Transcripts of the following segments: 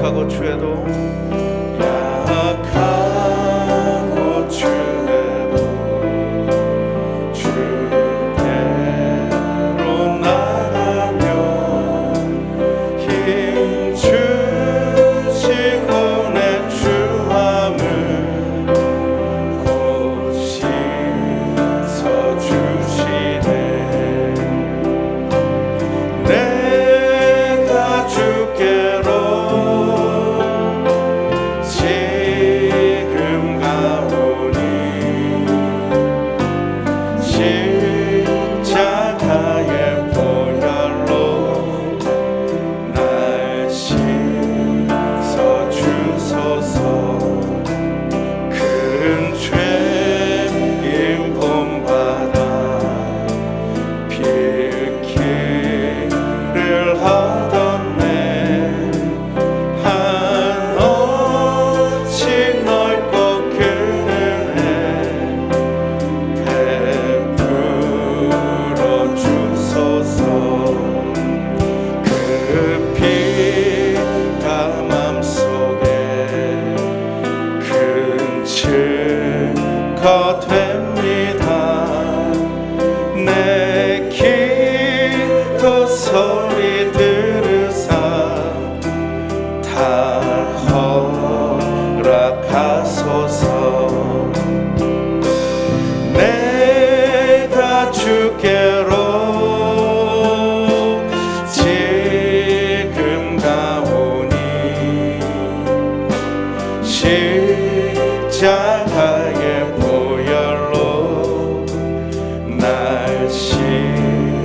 약하고 취해도 약하고 취해도 주께로 나가면 힘 주시고 내 주함을 곧 씻어주시네. 내가 주께로 지금 가오니 십자가의 보혈로 날 씻어주소서. 큰 죄인 본받아 빌기를 하던 내 한없이 넓고 큰 은혜 베풀어 주소서. 그 피가 맘속에 큰 증거 됩니다. 내 기도 소리 들으사 다 허락하소서. 내가 주께로 지금 가오니 십자가의 보혈로 날 씻어주소서.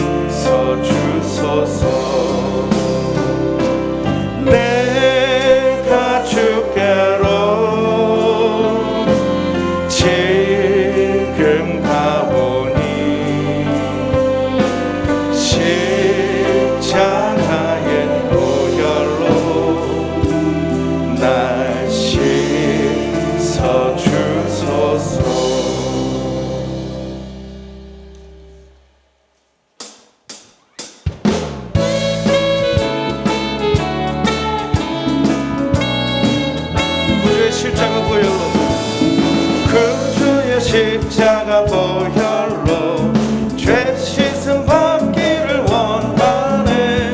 내가 주께로 지금 가오니 십자가의 보혈로 날 씻어주소서. 구주의 십자가 보혈로, 구주의 십자가 보혈로 죄 씻음 받기를 원하네.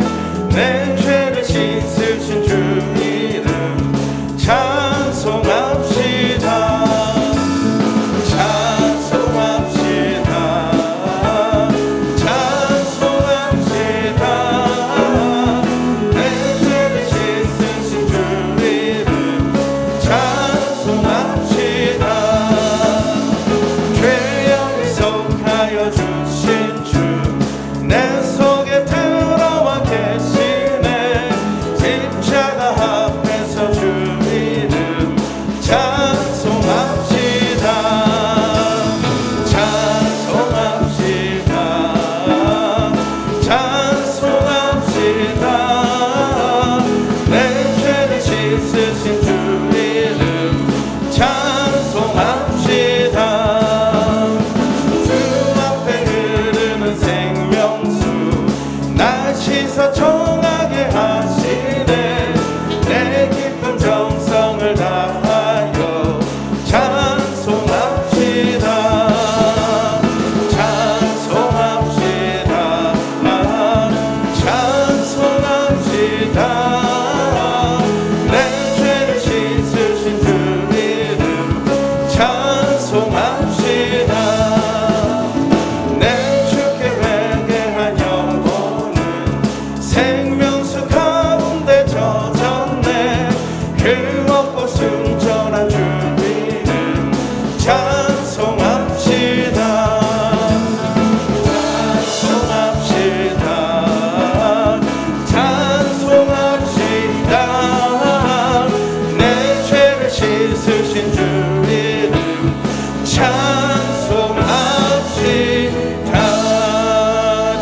내 죄를 씻으신 주 이름 찬송합시다. 찬송합시다. 찬송합시다. 내 죄를 씻으신 주 이름 찬송합시다. 죄악에 속하여 주신 주 내 속에 들어와 계시네. 십자가 앞에서 주 이름 찬송합시다. 찬송합시다. 찬송합시다. 내 죄를 씻으신 주 이름 찬송합시다. 주 앞에 흐르는 생명수 날 씻어 정하게 하시네. 내 깊은 정성을 다하여 찬송합시다. 찬송합시다. 찬송합시다. 내 죄를 씻으신 주 이름 찬송합시다. 내 주께 회개한 영혼은 생명수 가운데 젖었네. 그 먹고 순전한 주 이름 찬송합시다. 찬송합시다. 찬송합시다. 내 죄를 씻으신 주 이름 찬송합시다.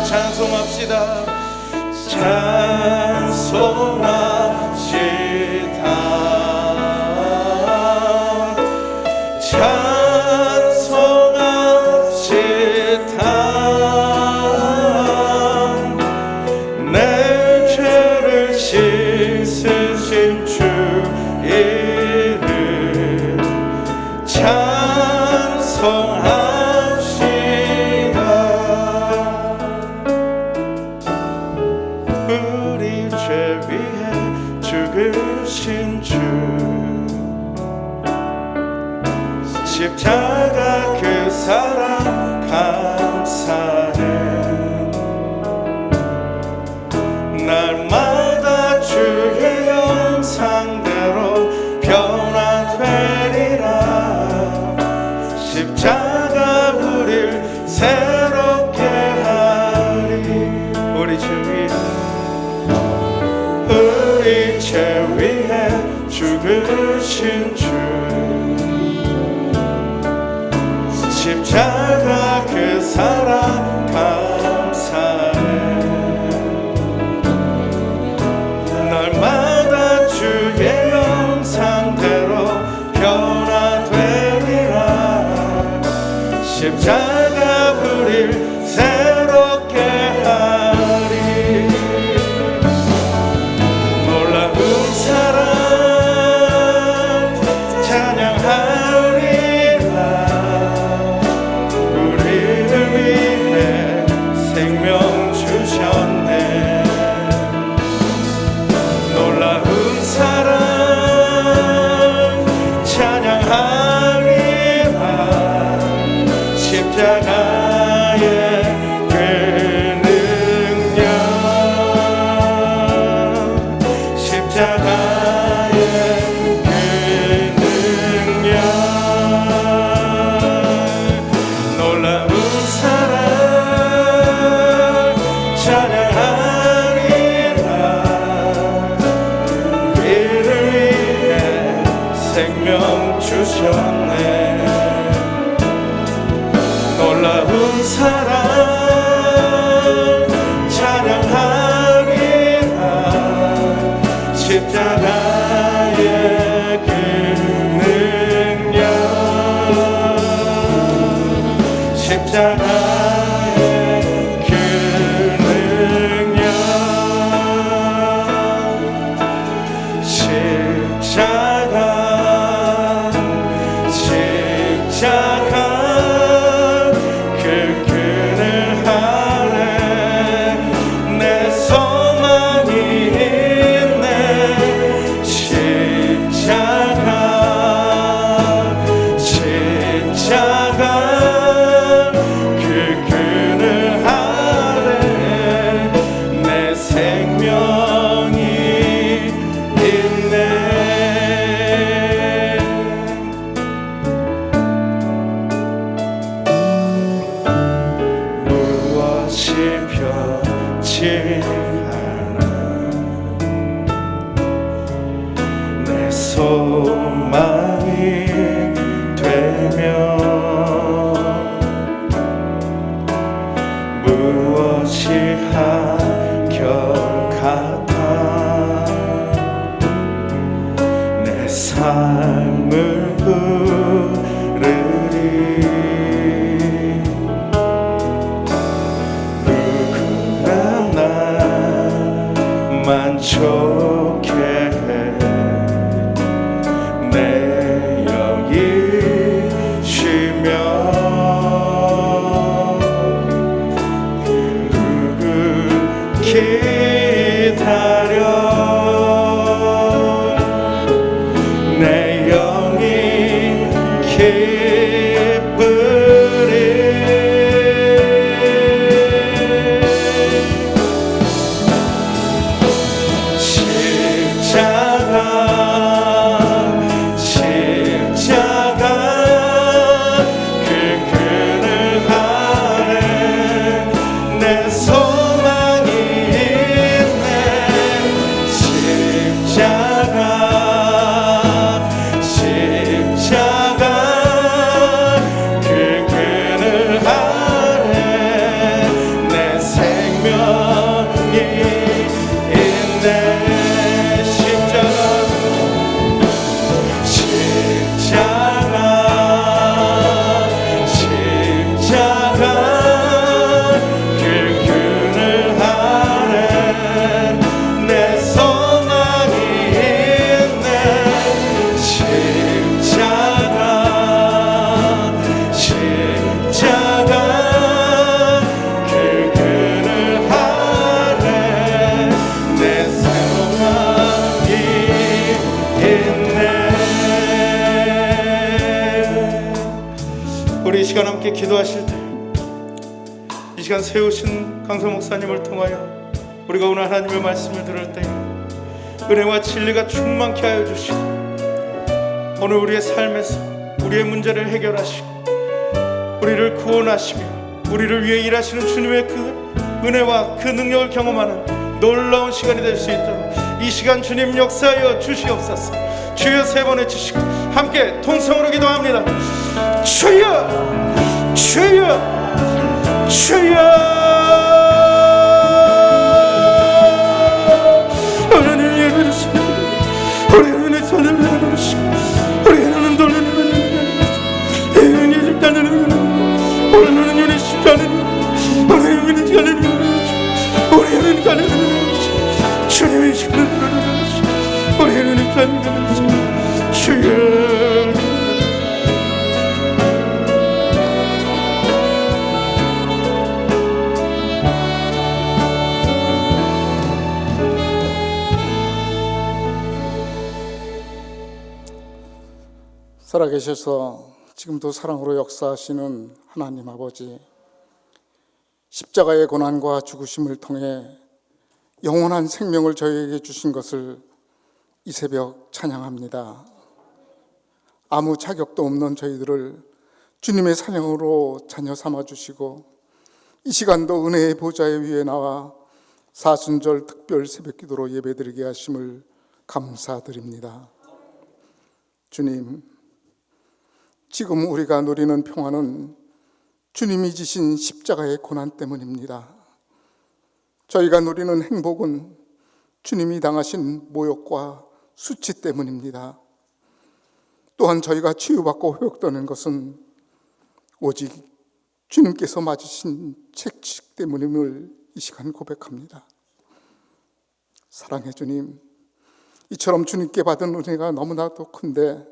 찬송합시다. 찬송합시다. 찬송합시다. 내 죄를 씻으신 주 십자가 그 사랑 감사해. 날마다 주의 형상대로 변화되리라. 십자가 우릴 새롭게 하리. 우리 죄 위해 죽으신 주, 십자가 그 사랑 감사해. 날마다 주의 형상대로 변화되리라. 십자가 우릴 새롭게 하리. 놀라운 사랑 찬양하리라. 우리를 위해 생명 주셨네. 놀라운 사랑 찬양하리라. 십자가의 그 능력, 십자가의 그 능력. 놀라운 사랑 찬양하리라. 우리를 위해 생명 주셨네. 놀라운 사랑 찬양하리라. 십자가의 그 능력, 십자가의 그 능력. 십자가 그 그늘 아래 내 소망이 있네. 십자가 그 그늘 아래 내 생명이 있네. 무엇이 변치 않아. 내 소망이 되며 무엇이 한결같아. 내 삶을 부르리. 누구나 날 만족해 해. 내 영이 쉬며 누구 기다려. 내 영이 기쁘리. 십자가 그 그늘 아래 내 소망이 있네. 십자가 함께 기도하실 때 이 시간 세우신 강서 목사님을 통하여 우리가 오늘 하나님의 말씀을 들을 때 은혜와 진리가 충만케 하여 주시고 오늘 우리의 삶에서 우리의 문제를 해결하시고 우리를 구원하시며 우리를 위해 일하시는 주님의 그 은혜와 그 능력을 경험하는 놀라운 시간이 될 수 있도록 이 시간 주님 역사하여 주시옵소서. 주여 세 번 외치시고 함께 통성으로 기도합니다. 주여 주여 주여. 하나님 예배를 드립니다. 우리 하나님의 손을 내려놓으시고 우리 하나님 돌리는 하나님 예수 따르는 우리 하나님 윤희 십자는 우리 하나님 잘리는 우리 하나님 잘리는 주님의 시간을 내려놓으시고 우리 하나님 잘리는 주여. 살아계셔서 지금도 사랑으로 역사하시는 하나님 아버지, 십자가의 고난과 죽으심을 통해 영원한 생명을 저희에게 주신 것을 이 새벽 찬양합니다. 아무 자격도 없는 저희들을 주님의 사냥으로 자녀 삼아주시고 이 시간도 은혜의 보좌 위에 나와 사순절 특별 새벽기도로 예배드리게 하심을 감사드립니다. 주님, 지금 우리가 누리는 평화는 주님이 지신 십자가의 고난 때문입니다. 저희가 누리는 행복은 주님이 당하신 모욕과 수치 때문입니다. 또한 저희가 치유받고 회복되는 것은 오직 주님께서 맞으신 채찍 때문임을 이 시간 고백합니다. 사랑해 주님, 이처럼 주님께 받은 은혜가 너무나도 큰데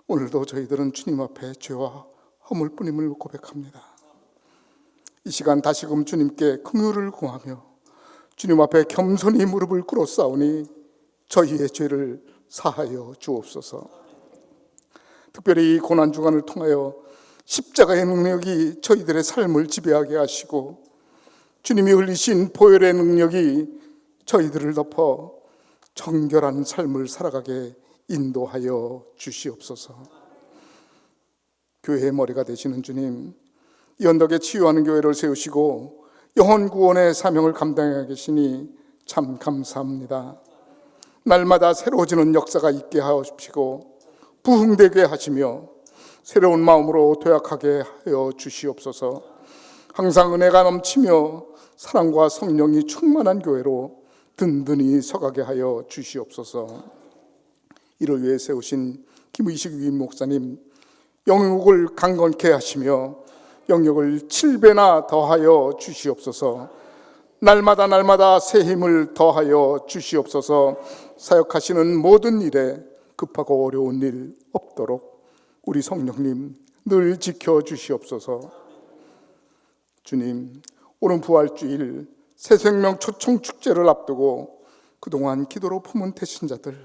오늘도 저희들은 주님 앞에 죄와 허물뿐임을 고백합니다. 이 시간 다시금 주님께 긍휼을 구하며 주님 앞에 겸손히 무릎을 꿇어 싸우니 저희의 죄를 사하여 주옵소서. 특별히 이 고난주간을 통하여 십자가의 능력이 저희들의 삶을 지배하게 하시고 주님이 흘리신 보혈의 능력이 저희들을 덮어 정결한 삶을 살아가게 인도하여 주시옵소서. 교회의 머리가 되시는 주님, 이 언덕에 치유하는 교회를 세우시고 영혼 구원의 사명을 감당하고 계시니 참 감사합니다. 날마다 새로워지는 역사가 있게 하시고 부흥되게 하시며 새로운 마음으로 도약하게 하여 주시옵소서. 항상 은혜가 넘치며 사랑과 성령이 충만한 교회로 든든히 서가게 하여 주시옵소서. 이를 위해 세우신 김의식 위임 목사님, 영육을 강건케 하시며 영역을 7배나 더하여 주시옵소서. 날마다 새 힘을 더하여 주시옵소서. 사역하시는 모든 일에 급하고 어려운 일 없도록 우리 성령님 늘 지켜주시옵소서. 주님, 오는 부활주일 새생명 초청축제를 앞두고 그동안 기도로 품은 태신자들,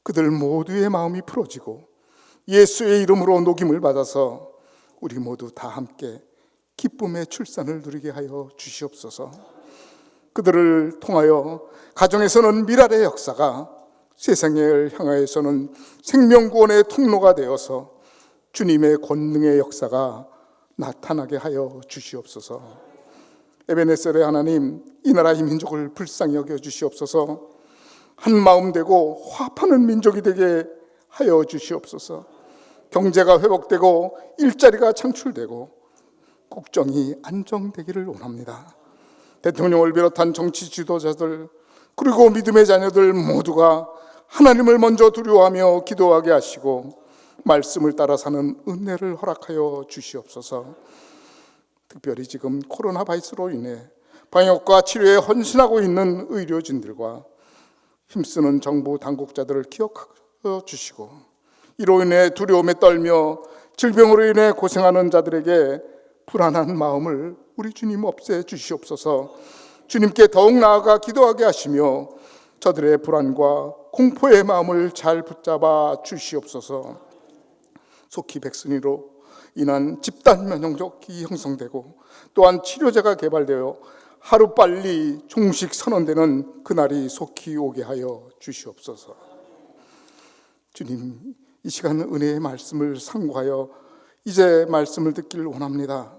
그들 모두의 마음이 풀어지고 예수의 이름으로 녹임을 받아서 우리 모두 다 함께 기쁨의 출산을 누리게 하여 주시옵소서. 그들을 통하여 가정에서는 미랄의 역사가, 세상을 향하여서는 생명구원의 통로가 되어서 주님의 권능의 역사가 나타나게 하여 주시옵소서. 에베네셀의 하나님, 이 나라 이 민족을 불쌍히 여겨 주시옵소서. 한 마음 되고 화합하는 민족이 되게 하여 주시옵소서. 경제가 회복되고 일자리가 창출되고 국정이 안정되기를 원합니다. 대통령을 비롯한 정치 지도자들 그리고 믿음의 자녀들 모두가 하나님을 먼저 두려워하며 기도하게 하시고 말씀을 따라 사는 은혜를 허락하여 주시옵소서. 특별히 지금 코로나 바이러스로 인해 방역과 치료에 헌신하고 있는 의료진들과 힘쓰는 정부 당국자들을 기억하여 주시고 이로 인해 두려움에 떨며 질병으로 인해 고생하는 자들에게 불안한 마음을 우리 주님 없애 주시옵소서. 주님께 더욱 나아가 기도하게 하시며 저들의 불안과 공포의 마음을 잘 붙잡아 주시옵소서. 속히 백순이로 인한 집단 면역력이 형성되고 또한 치료제가 개발되어 하루빨리 종식 선언되는 그날이 속히 오게 하여 주시옵소서. 주님, 이 시간 은혜의 말씀을 상고하여 이제 말씀을 듣기를 원합니다.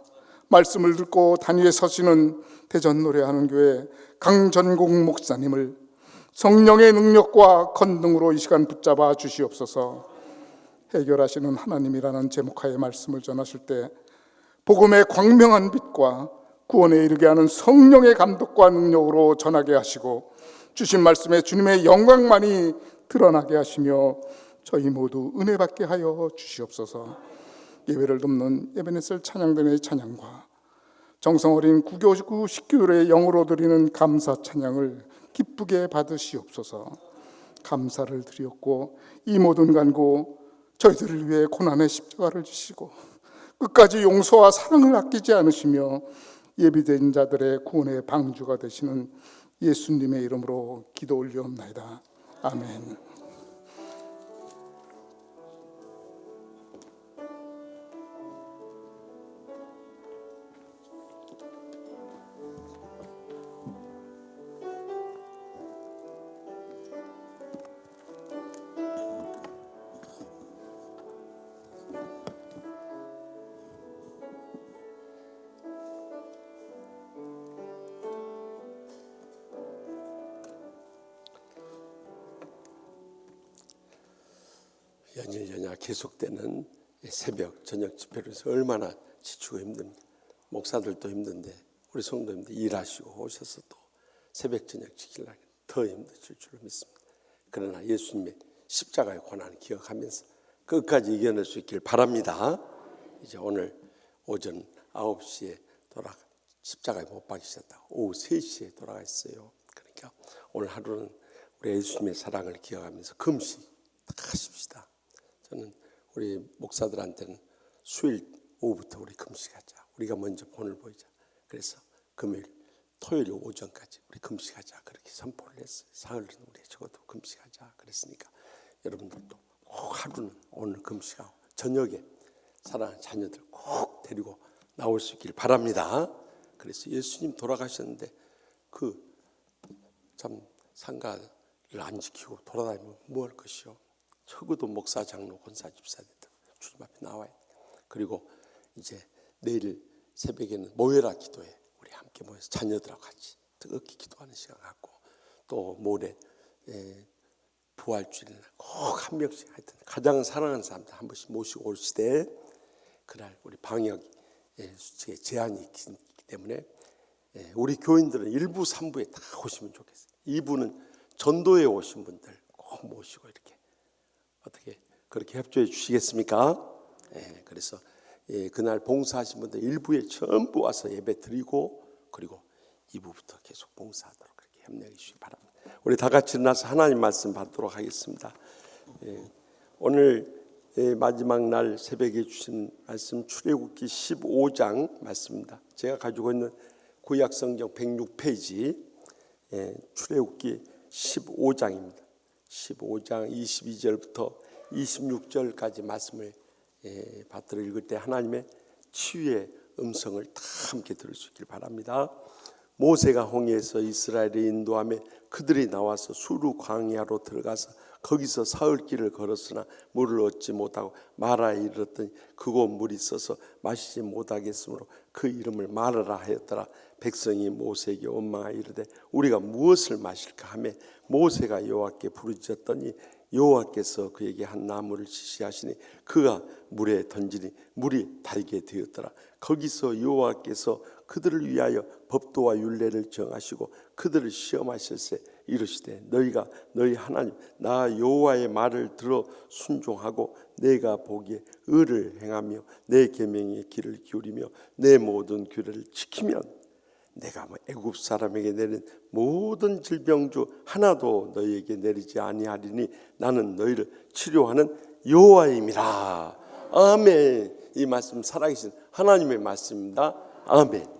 말씀을 듣고 단위에 서시는 대전 노래하는 교회 강전공 목사님을 성령의 능력과 권능으로 이 시간 붙잡아 주시옵소서. 해결하시는 하나님이라는 제목하에 말씀을 전하실 때 복음의 광명한 빛과 구원에 이르게 하는 성령의 감독과 능력으로 전하게 하시고 주신 말씀에 주님의 영광만이 드러나게 하시며 저희 모두 은혜 받게 하여 주시옵소서. 예배를 돕는 에베네셀 찬양단의 찬양과 정성 어린 구교구 식구들의 영으로 드리는 감사 찬양을 기쁘게 받으시옵소서. 감사를 드렸고 이 모든 간구 저희들을 위해 고난의 십자가를 지시고 끝까지 용서와 사랑을 아끼지 않으시며 예비된 자들의 구원의 방주가 되시는 예수님의 이름으로 기도 올리옵나이다. 아멘. 연일연야 계속되는 새벽 저녁 집회로 해서 얼마나 지치고 힘듭니까? 목사들도 힘든데 우리 성도님들 일하시고 오셔서 또 새벽 저녁 지키려면 더 힘드실 줄 믿습니다. 그러나 예수님의 십자가의 고난을 기억하면서 끝까지 이겨낼 수 있길 바랍니다. 이제 오늘 오전 9시에 십자가에 못 박히셨다고 오후 3시에 돌아가셨어요. 그러니까 오늘 하루는 우리 예수님의 사랑을 기억하면서 금식 하십시다. 저는 우리 목사들한테는 수요일 오후부터 우리 금식하자. 우리가 먼저 본을 보이자. 그래서 금요일, 토요일 오전까지 우리 금식하자. 그렇게 선포를 했어요. 사흘은 우리 적어도 금식하자. 그랬으니까 여러분들도 꼭 하루는 오늘 금식하고 저녁에 사랑하는 자녀들 꼭 데리고 나올 수 있길 바랍니다. 그래서 예수님 돌아가셨는데 그 참 상가를 안 지키고 돌아다니면 뭐 할 것이요? 적어도 목사, 장로, 권사, 집사들 주님 앞에 나와야 돼. 그리고 이제 내일 새벽에는 모여라 기도해. 우리 함께 모여서 자녀들하고 같이 뜨겁게 기도하는 시간 갖고 또 모레 부활주일날 꼭 한 명씩 하여튼 가장 사랑하는 사람들 한 번씩 모시고 올 시대 그날 우리 방역 수칙에 제한이 있기 때문에 우리 교인들은 1부, 3부에 다 오시면 좋겠어요. 2부는 전도에 오신 분들 꼭 모시고 이렇게 어떻게 그렇게 협조해 주시겠습니까? 그래서 그날 봉사하신 분들 1부에 전부 와서 예배 드리고 그리고 2부부터 계속 봉사하도록 그렇게 협력해 주시기 바랍니다. 우리 다 같이 일어나서 하나님 말씀 받도록 하겠습니다. 오늘 마지막 날 새벽에 주신 말씀 출애굽기 15장 말씀입니다. 제가 가지고 있는 구약성경 106페이지 출애굽기 15장입니다. 15장 22절부터 26절까지 말씀을 받들어 읽을 때 하나님의 치유의 음성을 다 함께 들을 수 있길 바랍니다. 모세가 홍해에서 이스라엘의 인도함에 그들이 나와서 수르 광야로 들어가서 거기서 사흘 길을 걸었으나 물을 얻지 못하고 마라에 이르렀더니 그곳 물이 있어서 마시지 못하겠으므로 그 이름을 마라라 하였더라. 백성이 모세에게 원망하여 이르되 우리가 무엇을 마실까 하며 모세가 여호와께 부르짖었더니 여호와께서 그에게 한 나무를 지시하시니 그가 물에 던지니 물이 달게 되었더라. 거기서 여호와께서 그들을 위하여 법도와 율례를 정하시고 그들을 시험하실세 이르시되 너희가 너희 하나님 나 여호와의 말을 들어 순종하고 내가 보기에 의를 행하며 내 계명의 길을 기울이며 내 모든 규례를 지키면 내가 애굽 사람에게 내린 모든 질병 중 하나도 너희에게 내리지 아니하리니 나는 너희를 치료하는 여호와임이라. 아멘. 이 말씀 살아계신 하나님의 말씀입니다. 아멘.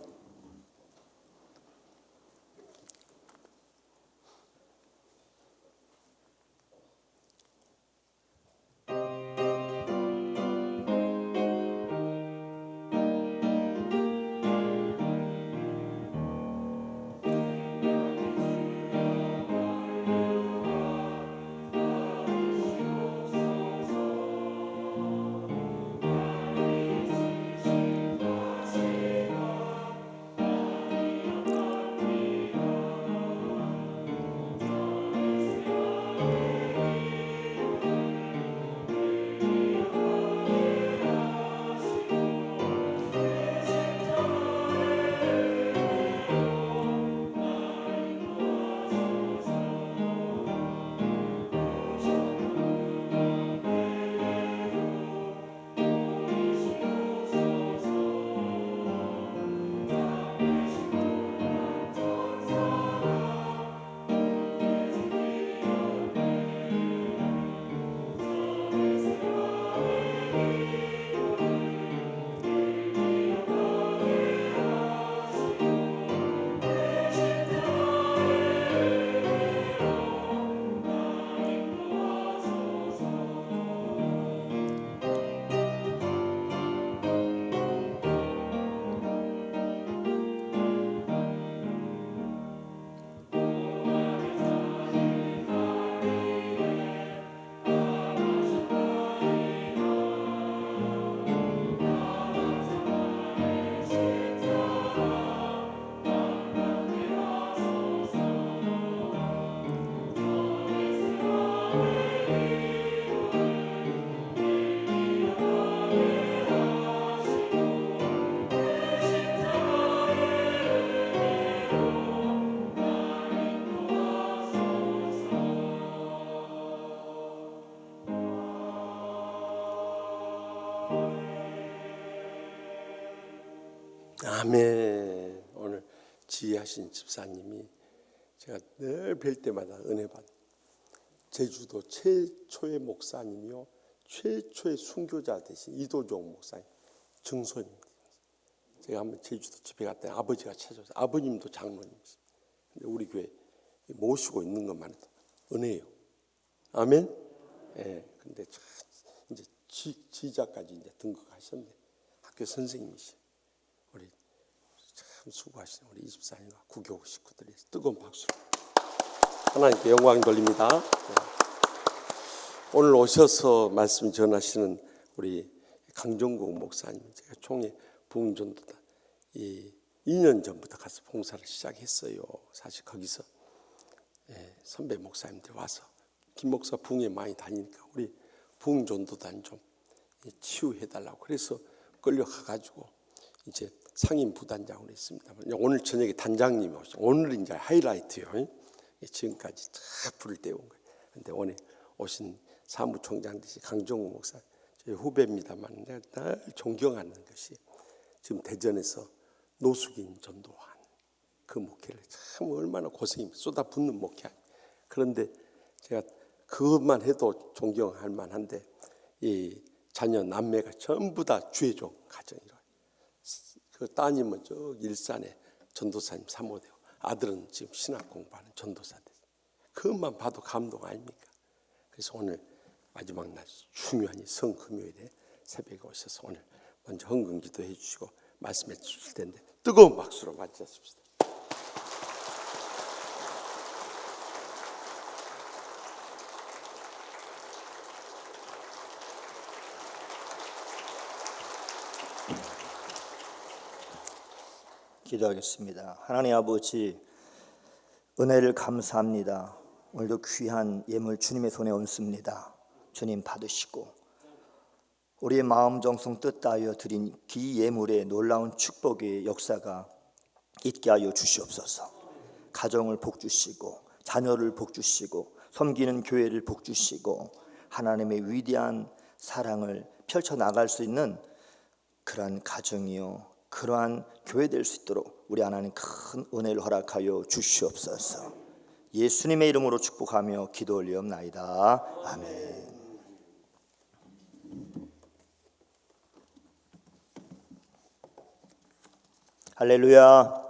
아멘. 오늘 지휘하신 집사님이 제가 늘 뵐 때마다 은혜 받. 제주도 최초의 목사님이요, 최초의 순교자 되신 이도종 목사님 증손입니다. 제가 한번 제주도 집에 갔더니 아버지가 찾아와서, 아버님도 장로님이시죠. 근데 우리 교회 모시고 있는 것만 해도 은혜예요. 아멘. 예. 근데 이제 지자까지 이제 등극하셨네. 학교 선생님이시. 우리 참 수고하시는 우리 24인과 구교 식구들이 뜨거운 박수로 하나님께 영광 돌립니다. 오늘 오셔서 말씀 전하시는 우리 강정국 목사님, 제가 총회 부흥전도단 2년 전부터 가서 봉사를 시작했어요. 사실 거기서 선배 목사님들 와서 김 목사 부흥에 많이 다니니까 우리 부흥전도단 좀 치유해달라고 그래서 끌려가가지고 이제 상임 부단장으로 했습니다. 오늘 저녁에 단장님이 오시죠. 오늘 이제 하이라이트요. 지금까지 쫙 불을 떼온 거예요. 근데 오늘 오신 사무총장 되신 강정우 목사, 저희 후배입니다만 내가 늘 존경하는 것이 지금 대전에서 노숙인 전도한 그 목회를 참 얼마나 고생이 쏟아붓는 목회. 그런데 제가 그것만 해도 존경할 만한데 이 자녀 남매가 전부 다 주의종 가정이라. 그 따님은 저 일산에 전도사님 사모되고 아들은 지금 신학 공부하는 전도사 됐어요. 그것만 봐도 감동 아닙니까? 그래서 오늘 마지막 날 중요한 이 성금요일에 새벽에 오셔서 오늘 먼저 헌금 기도해 주시고 말씀해 주실 텐데 뜨거운 박수로 맞이하십시다. 기도하겠습니다. 하나님 아버지, 은혜를 감사합니다. 오늘도 귀한 예물 주님의 손에 얹습니다. 주님 받으시고 우리의 마음 정성 뜻 다하여 드린 기 예물의 놀라운 축복의 역사가 있게 하여 주시옵소서. 가정을 복주시고 자녀를 복주시고 섬기는 교회를 복주시고 하나님의 위대한 사랑을 펼쳐나갈 수 있는 그러한 가정이요, 그러한 교회 될 수 있도록 우리 하나님 큰 은혜를 허락하여 주시옵소서. 예수님의 이름으로 축복하며 기도 올리옵나이다. 아멘. 할렐루야.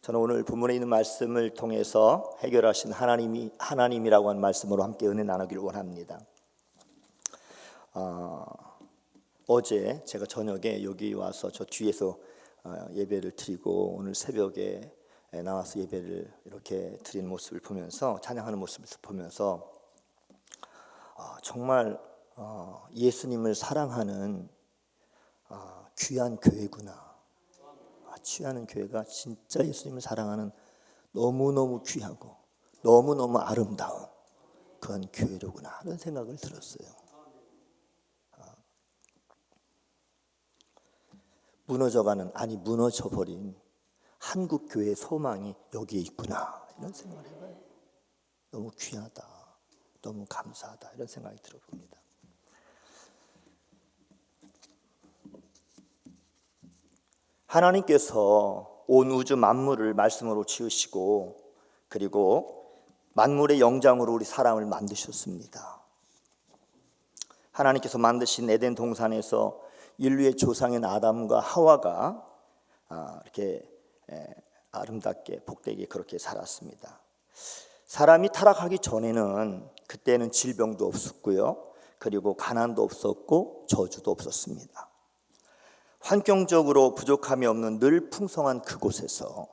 저는 오늘 본문에 있는 말씀을 통해서 해결하신 하나님이라고 하는 말씀으로 함께 은혜 나누기를 원합니다. 어제 제가 저녁에 여기 와서 저 뒤에서 예배를 드리고 오늘 새벽에 나와서 예배를 이렇게 드리는 모습을 보면서, 찬양하는 모습을 보면서 정말 예수님을 사랑하는 귀한 교회구나. 취하는 교회가 진짜 예수님을 사랑하는 너무너무 귀하고 너무너무 아름다운 그런 교회로구나 하는 생각을 들었어요. 무너져버린 한국 교회의 소망이 여기에 있구나 이런 생각을 해봐요. 너무 귀하다, 너무 감사하다 이런 생각이 들어봅니다. 하나님께서 온 우주 만물을 말씀으로 지으시고 그리고 만물의 영장으로 우리 사람을 만드셨습니다. 하나님께서 만드신 에덴 동산에서 인류의 조상인 아담과 하와가 이렇게 아름답게 복되게 그렇게 살았습니다. 사람이 타락하기 전에는 그때는 질병도 없었고요, 그리고 가난도 없었고 저주도 없었습니다. 환경적으로 부족함이 없는 늘 풍성한 그곳에서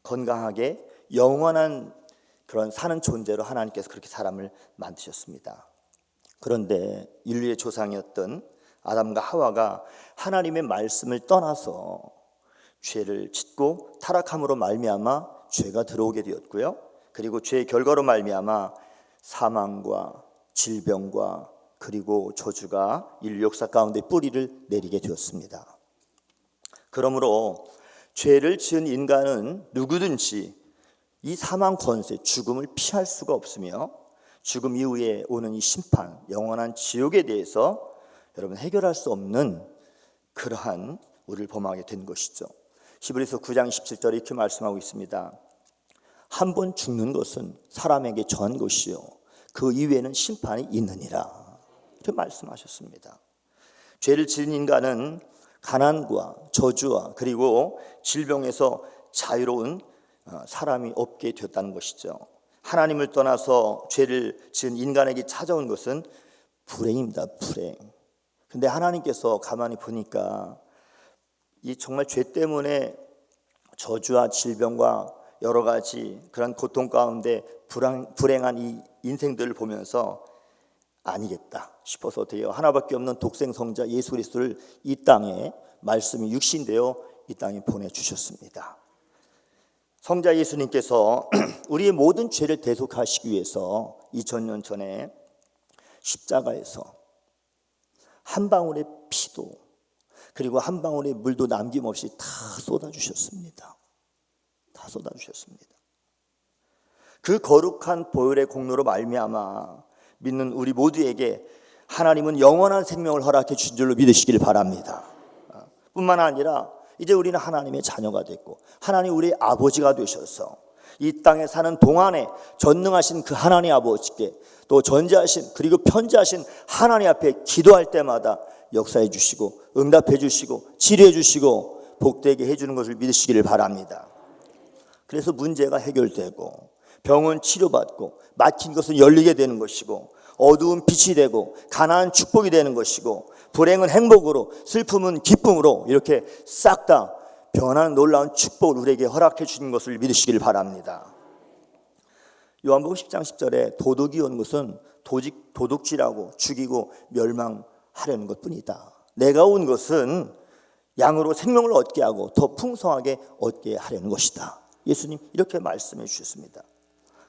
건강하게 영원한 그런 사는 존재로 하나님께서 그렇게 사람을 만드셨습니다. 그런데 인류의 조상이었던 아담과 하와가 하나님의 말씀을 떠나서 죄를 짓고 타락함으로 말미암아 죄가 들어오게 되었고요, 그리고 죄의 결과로 말미암아 사망과 질병과 그리고 저주가 인류 역사 가운데 뿌리를 내리게 되었습니다. 그러므로 죄를 지은 인간은 누구든지 이 사망 권세, 죽음을 피할 수가 없으며 죽음 이후에 오는 이 심판, 영원한 지옥에 대해서 여러분 해결할 수 없는 그러한 우리를 범하게 된 것이죠. 히브리서 9장 17절에 이렇게 말씀하고 있습니다. 한 번 죽는 것은 사람에게 정한 것이요 그 이후에는 심판이 있느니라. 이렇게 말씀하셨습니다. 죄를 지은 인간은 가난과 저주와 그리고 질병에서 자유로운 사람이 없게 되었다는 것이죠. 하나님을 떠나서 죄를 지은 인간에게 찾아온 것은 불행입니다. 불행. 근데 하나님께서 가만히 보니까 이 정말 죄 때문에 저주와 질병과 여러 가지 그런 고통 가운데 불행한 이 인생들을 보면서 아니겠다 싶어서 어때요? 하나밖에 없는 독생 성자 예수 그리스도를 이 땅에 말씀이 육신되어 이 땅에 보내주셨습니다. 성자 예수님께서 우리의 모든 죄를 대속하시기 위해서 2000년 전에 십자가에서 한 방울의 피도 그리고 한 방울의 물도 남김없이 다 쏟아주셨습니다. 다 쏟아주셨습니다. 그 거룩한 보혈의 공로로 말미암아 믿는 우리 모두에게 하나님은 영원한 생명을 허락해 주신 줄로 믿으시길 바랍니다. 뿐만 아니라 이제 우리는 하나님의 자녀가 됐고 하나님 우리의 아버지가 되셔서 이 땅에 사는 동안에 전능하신 그 하나님 아버지께 또 전지하신 그리고 편지하신 하나님 앞에 기도할 때마다 역사해 주시고 응답해 주시고 치료해 주시고 복되게 해주는 것을 믿으시기를 바랍니다. 그래서 문제가 해결되고 병은 치료받고 막힌 것은 열리게 되는 것이고 어두운 빛이 되고 가난한 축복이 되는 것이고 불행은 행복으로 슬픔은 기쁨으로 이렇게 싹 다 변하는 놀라운 축복을 우리에게 허락해 주신 것을 믿으시기를 바랍니다. 요한복음 10장 10절에 도둑이 온 것은 도둑질하고 죽이고 멸망하려는 것뿐이다. 내가 온 것은 양으로 생명을 얻게 하고 더 풍성하게 얻게 하려는 것이다. 예수님 이렇게 말씀해 주셨습니다.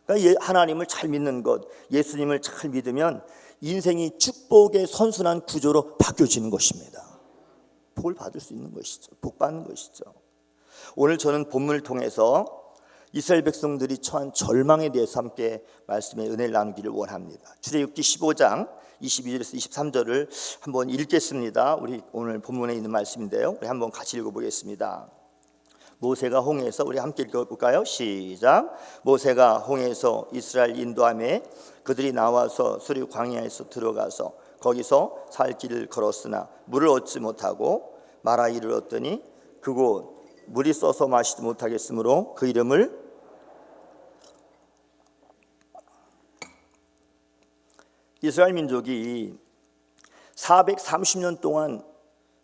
그러니까 하나님을 잘 믿는 것, 예수님을 잘 믿으면 인생이 축복의 선순환 구조로 바뀌어지는 것입니다. 복을 받을 수 있는 것이죠. 복 받는 것이죠. 오늘 저는 본문을 통해서 이스라엘 백성들이 처한 절망에 대해서 함께 말씀의 은혜를 나누기를 원합니다. 출애굽기 15장 22절에서 23절을 한번 읽겠습니다. 우리 오늘 본문에 있는 말씀인데요. 우리 한번 같이 읽어보겠습니다. 모세가 홍해에서 우리 함께 읽어볼까요? 시작. 모세가 홍해에서 이스라엘 인도함에 그들이 나와서 수르 광야에서 들어가서 거기서 살 길을 걸었으나 물을 얻지 못하고 마라 이를 얻더니 그곳 물이 써서 마시지 못하겠으므로 그 이름을 이스라엘 민족이 430년 동안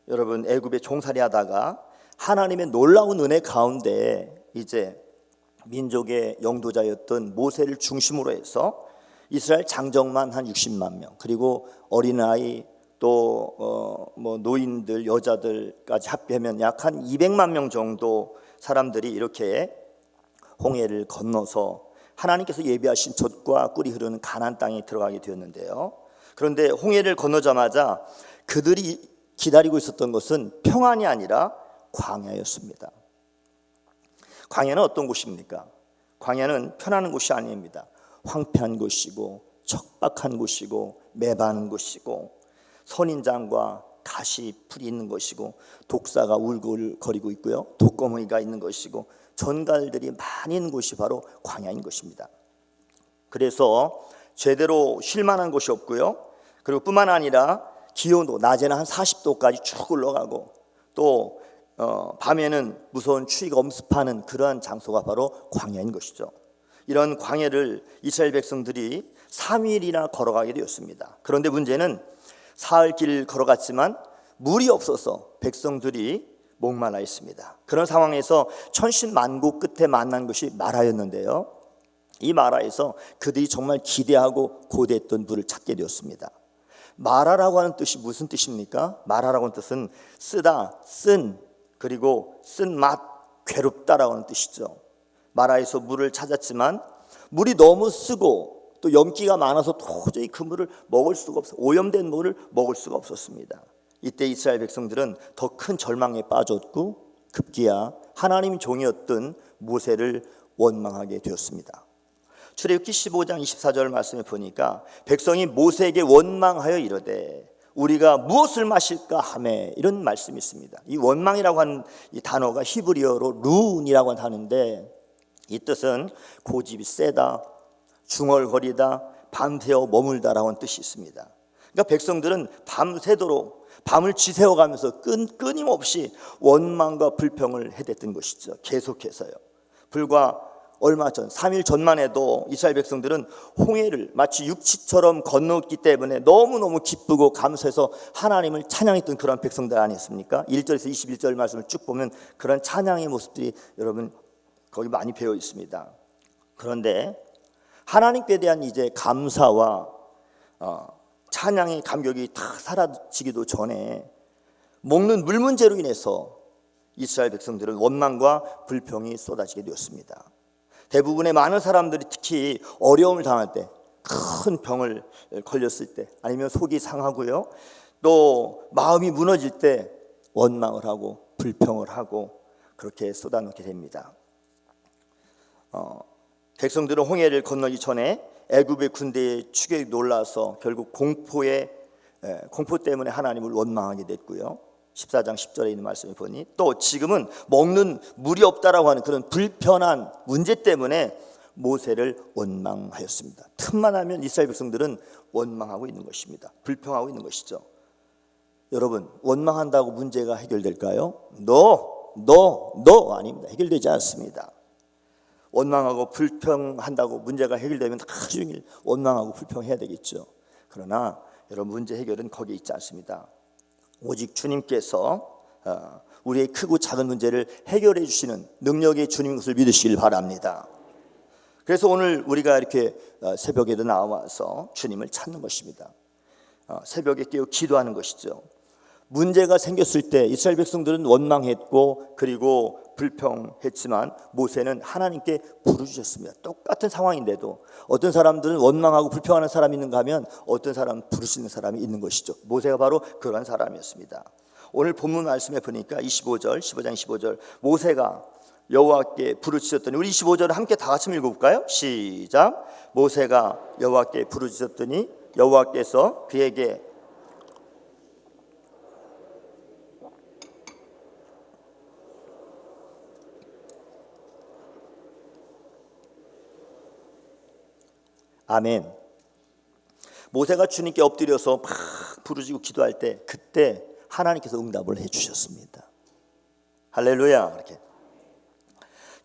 여러분 애굽에 종살이 하다가 하나님의 놀라운 은혜 가운데 이제 민족의 영도자였던 모세를 중심으로 해서 이스라엘 장정만 한 60만 명 그리고 어린아이 또 노인들 여자들까지 합하면 약 한 200만 명 정도 사람들이 이렇게 홍해를 건너서 하나님께서 예비하신 젖과 꿀이 흐르는 가나안 땅에 들어가게 되었는데요. 그런데 홍해를 건너자마자 그들이 기다리고 있었던 것은 평안이 아니라 광야였습니다. 광야는 어떤 곳입니까? 광야는 편안한 곳이 아닙니다. 황폐한 곳이고 척박한 곳이고 매반한 곳이고 선인장과 가시 풀이 있는 것이고 독사가 울글거리고 있고요. 독거미가 있는 것이고 전갈들이 많이 있는 곳이 바로 광야인 것입니다. 그래서 제대로 쉴 만한 곳이 없고요. 그리고 뿐만 아니라 기온도 낮에는 한 40도까지 쭉 올라가고 또 밤에는 무서운 추위가 엄습하는 그러한 장소가 바로 광야인 것이죠. 이런 광야를 이스라엘 백성들이 3일이나 걸어가게 되었습니다. 그런데 문제는 사흘 길을 걸어갔지만 물이 없어서 백성들이 목말라 있습니다. 그런 상황에서 천신만고 끝에 만난 것이 마라였는데요. 이 마라에서 그들이 정말 기대하고 고대했던 물을 찾게 되었습니다. 마라라고 하는 뜻이 무슨 뜻입니까? 마라라고 하는 뜻은 쓰다, 쓴, 그리고 쓴맛, 괴롭다라고 하는 뜻이죠. 마라에서 물을 찾았지만 물이 너무 쓰고 또 염기가 많아서 도저히 그 물을 먹을 수가 없어, 오염된 물을 먹을 수가 없었습니다. 이때 이스라엘 백성들은 더 큰 절망에 빠졌고 급기야 하나님의 종이었던 모세를 원망하게 되었습니다. 출애굽기 15장 24절 말씀을 보니까 백성이 모세에게 원망하여 이르되 우리가 무엇을 마실까 하매, 이런 말씀이 있습니다. 이 원망이라고 하는 이 단어가 히브리어로 룬이라고 하는 단어인데, 이 뜻은 고집이 세다, 중얼거리다, 밤새워 머물다라고 하는 뜻이 있습니다. 그러니까 백성들은 밤새도록 밤을 지새워가면서 끊임없이 원망과 불평을 해댔던 것이죠. 계속해서요. 불과 얼마 전, 3일 전만 해도 이스라엘 백성들은 홍해를 마치 육지처럼 건넜기 때문에 너무너무 기쁘고 감사해서 하나님을 찬양했던 그런 백성들 아니었습니까? 1절에서 21절 말씀을 쭉 보면 그런 찬양의 모습들이 여러분 거기 많이 배어 있습니다. 그런데 하나님께 대한 이제 감사와 찬양의 감격이 다 사라지기도 전에 먹는 물 문제로 인해서 이스라엘 백성들은 원망과 불평이 쏟아지게 되었습니다. 대부분의 많은 사람들이 특히 어려움을 당할 때, 큰 병을 걸렸을 때, 아니면 속이 상하고요, 또 마음이 무너질 때 원망을 하고 불평을 하고 그렇게 쏟아놓게 됩니다. 백성들은 홍해를 건너기 전에 애굽의 군대의 추격에 놀라서 결국 공포 때문에 하나님을 원망하게 됐고요. 14장 10절에 있는 말씀을 보니 또 지금은 먹는 물이 없다라고 하는 그런 불편한 문제 때문에 모세를 원망하였습니다. 틈만 하면 이스라엘 백성들은 원망하고 있는 것입니다. 불평하고 있는 것이죠. 여러분, 원망한다고 문제가 해결될까요? 아닙니다. 해결되지 않습니다. 원망하고 불평한다고 문제가 해결되면 하루 종일 원망하고 불평해야 되겠죠. 그러나 여러분, 문제 해결은 거기에 있지 않습니다. 오직 주님께서 우리의 크고 작은 문제를 해결해 주시는 능력의 주님인 것을 믿으시길 바랍니다. 그래서 오늘 우리가 이렇게 새벽에도 나와서 주님을 찾는 것입니다. 새벽에 깨어 기도하는 것이죠. 문제가 생겼을 때 이스라엘 백성들은 원망했고 그리고 불평했지만 모세는 하나님께 부르짖었습니다. 똑같은 상황인데도 어떤 사람들은 원망하고 불평하는 사람이 있는가 하면 어떤 사람은 부르짖는 사람이 있는 것이죠. 모세가 바로 그러한 사람이었습니다. 오늘 본문 말씀에 보니까 15장 25절 모세가 여호와께 부르짖었더니, 우리 25절을 함께 다 같이 읽어볼까요? 시작. 모세가 여호와께 부르짖었더니 여호와께서 그에게 아멘. 모세가 주님께 엎드려서 막 부르짖고 기도할 때 그때 하나님께서 응답을 해주셨습니다. 할렐루야. 이렇게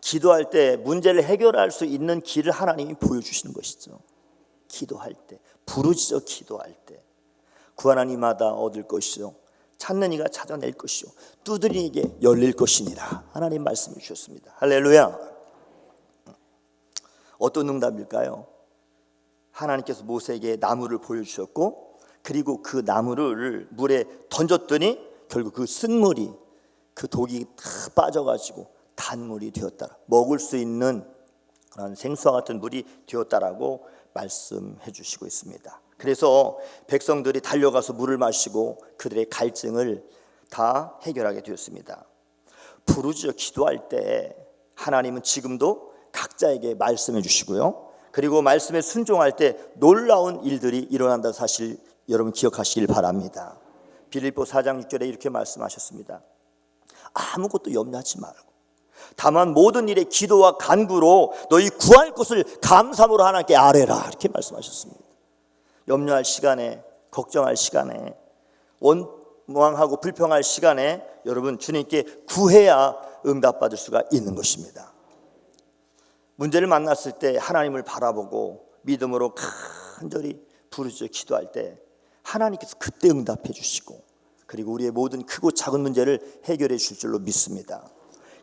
기도할 때 문제를 해결할 수 있는 길을 하나님이 보여주시는 것이죠. 기도할 때, 부르짖어 기도할 때 구하는 이마다 얻을 것이요 찾는 이가 찾아낼 것이요 두드리는 이에게 열릴 것이니라. 하나님 말씀해 주셨습니다. 할렐루야. 어떤 응답일까요? 하나님께서 모세에게 나무를 보여주셨고 그리고 그 나무를 물에 던졌더니 결국 그 쓴물이 그 독이 다 빠져가지고 단물이 되었다. 먹을 수 있는 그런 생수와 같은 물이 되었다라고 말씀해 주시고 있습니다. 그래서 백성들이 달려가서 물을 마시고 그들의 갈증을 다 해결하게 되었습니다. 부르짖어 기도할 때 하나님은 지금도 각자에게 말씀해 주시고요. 그리고 말씀에 순종할 때 놀라운 일들이 일어난다는 사실 여러분 기억하시길 바랍니다. 빌립보 4장 6절에 이렇게 말씀하셨습니다. 아무것도 염려하지 말고 다만 모든 일에 기도와 간구로 너희 구할 것을 감사함으로 하나님께 아뢰라. 이렇게 말씀하셨습니다. 염려할 시간에, 걱정할 시간에, 원망하고 불평할 시간에 여러분 주님께 구해야 응답받을 수가 있는 것입니다. 문제를 만났을 때 하나님을 바라보고 믿음으로 간절히 부르짖어 기도할 때 하나님께서 그때 응답해 주시고 그리고 우리의 모든 크고 작은 문제를 해결해 주실 줄로 믿습니다.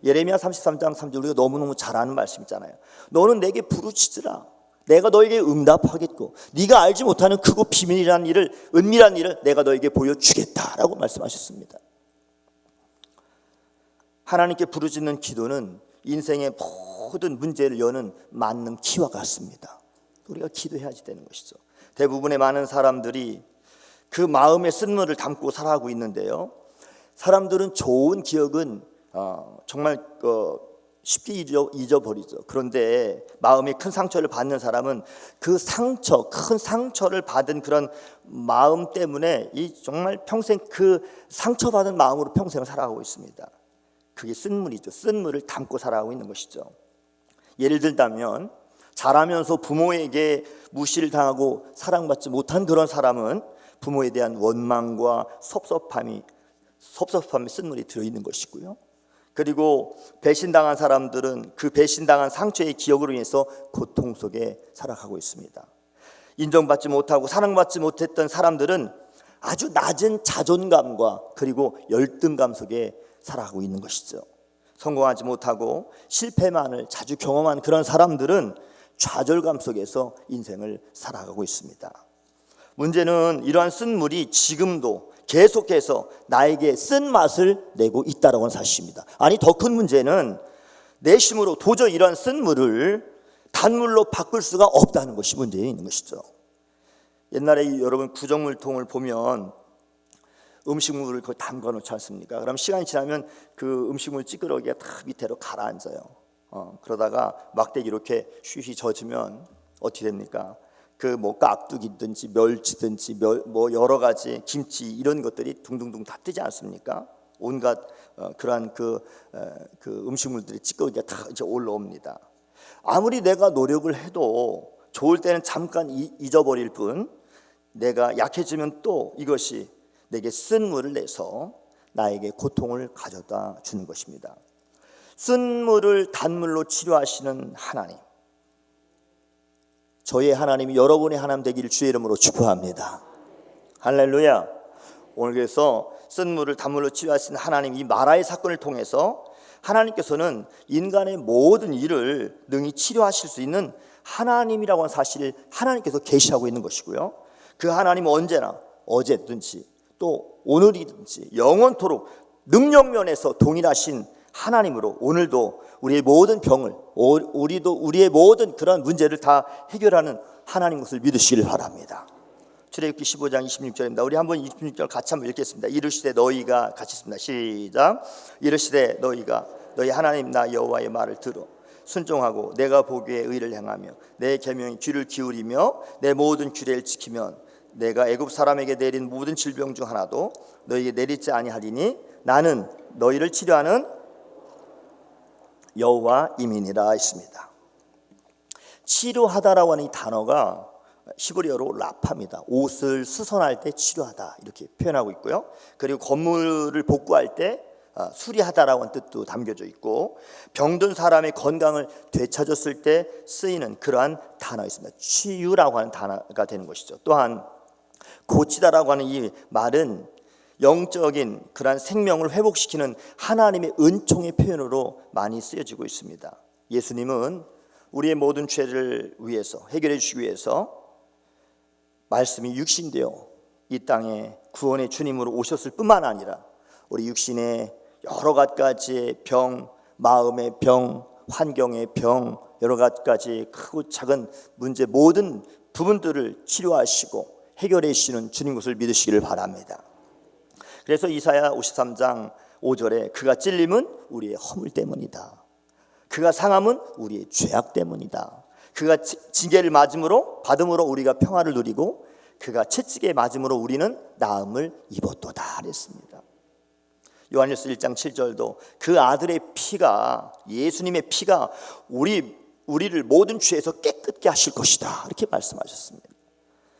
예레미야 33장 3절 우리가 너무너무 잘 아는 말씀 있잖아요. 너는 내게 부르짖으라. 내가 너에게 응답하겠고 네가 알지 못하는 크고 비밀이란 일을, 은밀한 일을 내가 너에게 보여주겠다라고 말씀하셨습니다. 하나님께 부르짖는 기도는 인생의 모든 문제를 여는 만능 키와 같습니다. 우리가 기도해야지 되는 것이죠. 대부분의 많은 사람들이 그 마음의 쓴물을 담고 살아가고 있는데요. 사람들은 좋은 기억은 정말 쉽게 잊어버리죠. 그런데 마음에 큰 상처를 받는 사람은 그 상처, 큰 상처를 받은 그런 마음 때문에 이 정말 평생 그 상처받은 마음으로 평생을 살아가고 있습니다. 그게 쓴물이죠. 쓴물을 담고 살아가고 있는 것이죠. 예를 들자면 자라면서 부모에게 무시를 당하고 사랑받지 못한 그런 사람은 부모에 대한 원망과 섭섭함이 쓴물이 들어있는 것이고요. 그리고 배신당한 사람들은 그 배신당한 상처의 기억으로 인해서 고통 속에 살아가고 있습니다. 인정받지 못하고 사랑받지 못했던 사람들은 아주 낮은 자존감과 그리고 열등감 속에 살아가고 있는 것이죠. 성공하지 못하고 실패만을 자주 경험한 그런 사람들은 좌절감 속에서 인생을 살아가고 있습니다. 문제는 이러한 쓴물이 지금도 계속해서 나에게 쓴맛을 내고 있다는 사실입니다. 아니, 더 큰 문제는 내 힘으로 도저히 이러한 쓴물을 단물로 바꿀 수가 없다는 것이 문제에 있는 것이죠. 옛날에 여러분 구정물통을 보면 음식물을 거기 담가 놓지 않습니까? 그럼 시간이 지나면 그 음식물 찌그러기가 다 밑으로 가라앉아요. 그러다가 막대기 이렇게 쉬쉬 젖으면 어떻게 됩니까? 그 뭐 깍두기든지 멸치든지 뭐 여러 가지 김치 이런 것들이 둥둥둥 다 뜨지 않습니까? 온갖 그러한 그 음식물들이 찌꺼기가 다 이제 올라옵니다. 아무리 내가 노력을 해도 좋을 때는 잠깐 잊어버릴 뿐, 내가 약해지면 또 이것이 내게 쓴물을 내서 나에게 고통을 가져다 주는 것입니다. 쓴물을 단물로 치료하시는 하나님, 저의 하나님이 여러분의 하나님 되기를 주의 이름으로 축복합니다. 할렐루야. 오늘 그래서 쓴물을 단물로 치료하시는 하나님, 이 마라의 사건을 통해서 하나님께서는 인간의 모든 일을 능히 치료하실 수 있는 하나님이라고 하는 사실을 하나님께서 계시하고 있는 것이고요. 그 하나님은 언제나 어제든지 또 오늘이든지 영원토록 능력면에서 동일하신 하나님으로 오늘도 우리의 모든 병을, 우리의 모든 그런 문제를 다 해결하는 하나님 것을 믿으시길 바랍니다. 출애굽기 15장 26절입니다. 우리 한번 26절 같이 한번 읽겠습니다. 이르시되 너희가 같이 있습니다. 시작. 이르시되 너희가 너희 하나님 나 여호와의 말을 들어 순종하고 내가 보기에 의를 행하며 내 계명에 귀를 기울이며 내 모든 규례를 지키면 내가 애굽 사람에게 내린 모든 질병 중 하나도 너희에게 내리지 아니하리니 나는 너희를 치료하는 여호와임이니라 했습니다. 치료하다라고 하는 이 단어가 히브리어로 라파입니다. 옷을 수선할 때 치료하다 이렇게 표현하고 있고요. 그리고 건물을 복구할 때 수리하다라고 하는 뜻도 담겨져 있고, 병든 사람의 건강을 되찾았을 때 쓰이는 그러한 단어였습니다. 치유라고 하는 단어가 되는 것이죠. 또한 고치다라고 하는 이 말은 영적인 그러한 생명을 회복시키는 하나님의 은총의 표현으로 많이 쓰여지고 있습니다. 예수님은 우리의 모든 죄를 위해서 해결해 주시기 위해서 말씀이 육신되어 이 땅에 구원의 주님으로 오셨을 뿐만 아니라 우리 육신의 여러 가지의 병, 마음의 병, 환경의 병, 여러 가지 크고 작은 문제 모든 부분들을 치료하시고 해결해 주시는 주님 것을 믿으시기를 바랍니다. 그래서 이사야 53장 5절에 그가 찔림은 우리의 허물 때문이다. 그가 상함은 우리의 죄악 때문이다. 그가 징계를 받음으로 우리가 평화를 누리고 그가 채찍에 맞음으로 우리는 나음을 입었도다 그랬습니다. 요한일서 1장 7절도 그 아들의 피가, 예수님의 피가 우리를 모든 죄에서 깨끗게 하실 것이다 이렇게 말씀하셨습니다.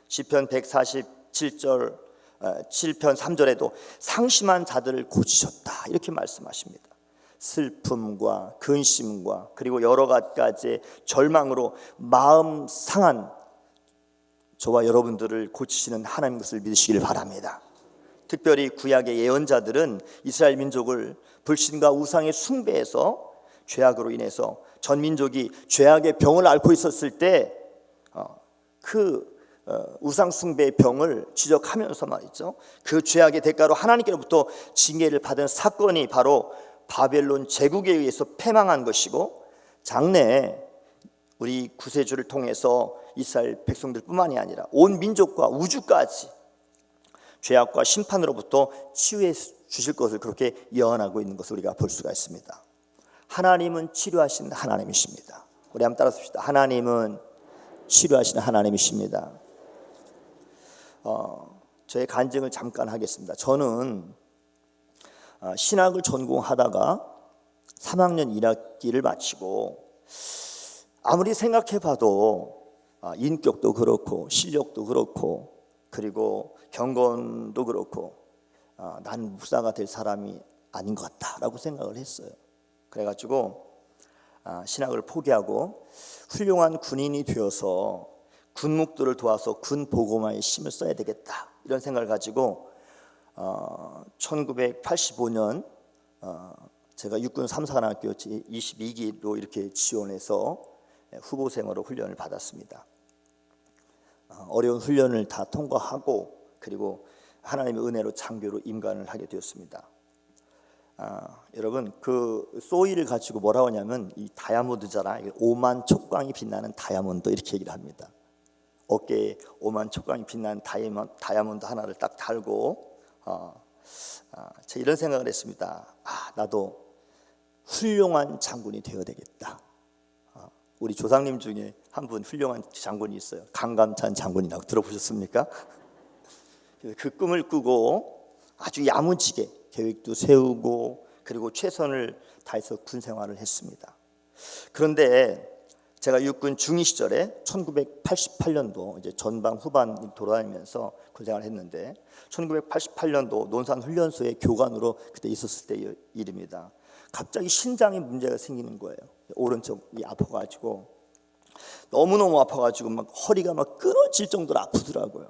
시편 147절 7편 3절에도 상심한 자들을 고치셨다 이렇게 말씀하십니다. 슬픔과 근심과 그리고 여러 가지 절망으로 마음 상한 저와 여러분들을 고치시는 하나님 것을 믿으시길 바랍니다. 특별히 구약의 예언자들은 이스라엘 민족을 불신과 우상의 숭배에서 죄악으로 인해서 전 민족이 죄악의 병을 앓고 있었을 때 우상 숭배의 병을 지적하면서 말이죠, 그 죄악의 대가로 하나님께로부터 징계를 받은 사건이 바로 바벨론 제국에 의해서 패망한 것이고, 장래에 우리 구세주를 통해서 이스라엘 백성들뿐만이 아니라 온 민족과 우주까지 죄악과 심판으로부터 치유해 주실 것을 그렇게 예언하고 있는 것을 우리가 볼 수가 있습니다. 하나님은 치료하시는 하나님이십니다. 우리 한번 따라 씁시다. 하나님은 치료하시는 하나님이십니다. 저의 간증을 잠깐 하겠습니다. 저는 신학을 전공하다가 3학년 1학기를 마치고 아무리 생각해봐도 인격도 그렇고 실력도 그렇고 그리고 경건도 그렇고 난 목사가 될 사람이 아닌 것 같다라고 생각을 했어요. 그래가지고 신학을 포기하고 훌륭한 군인이 되어서 군목들을 도와서 군 보고마에 힘을 써야 되겠다 이런 생각을 가지고 1985년 제가 육군 3사관학교 22기로 이렇게 지원해서 후보생으로 훈련을 받았습니다. 어려운 훈련을 다 통과하고 그리고 하나님의 은혜로 장교로 임관을 하게 되었습니다. 여러분 그 소이를 가지고 뭐라고 하냐면 이 다이아몬드잖아요. 5만 촉광이 빛나는 다이아몬드 이렇게 얘기를 합니다. 어깨에 5만 촉광이 빛나는 다이아몬드 하나를 딱 달고 제가 이런 생각을 했습니다. 나도 훌륭한 장군이 되어야 되겠다. 우리 조상님 중에 한 분 훌륭한 장군이 있어요. 강감찬 장군이라고 들어보셨습니까? 그 꿈을 꾸고 아주 야무지게 계획도 세우고 그리고 최선을 다해서 군 생활을 했습니다. 그런데 제가 육군 중위 시절에 1988년도 이제 전방 후반 돌아다니면서 군 생활을 했는데 1988년도 논산훈련소의 교관으로 그때 있었을 때 일입니다. 갑자기 신장에 문제가 생기는 거예요. 오른쪽이 아파가지고 너무너무 아파가지고 막 허리가 막 끊어질 정도로 아프더라고요.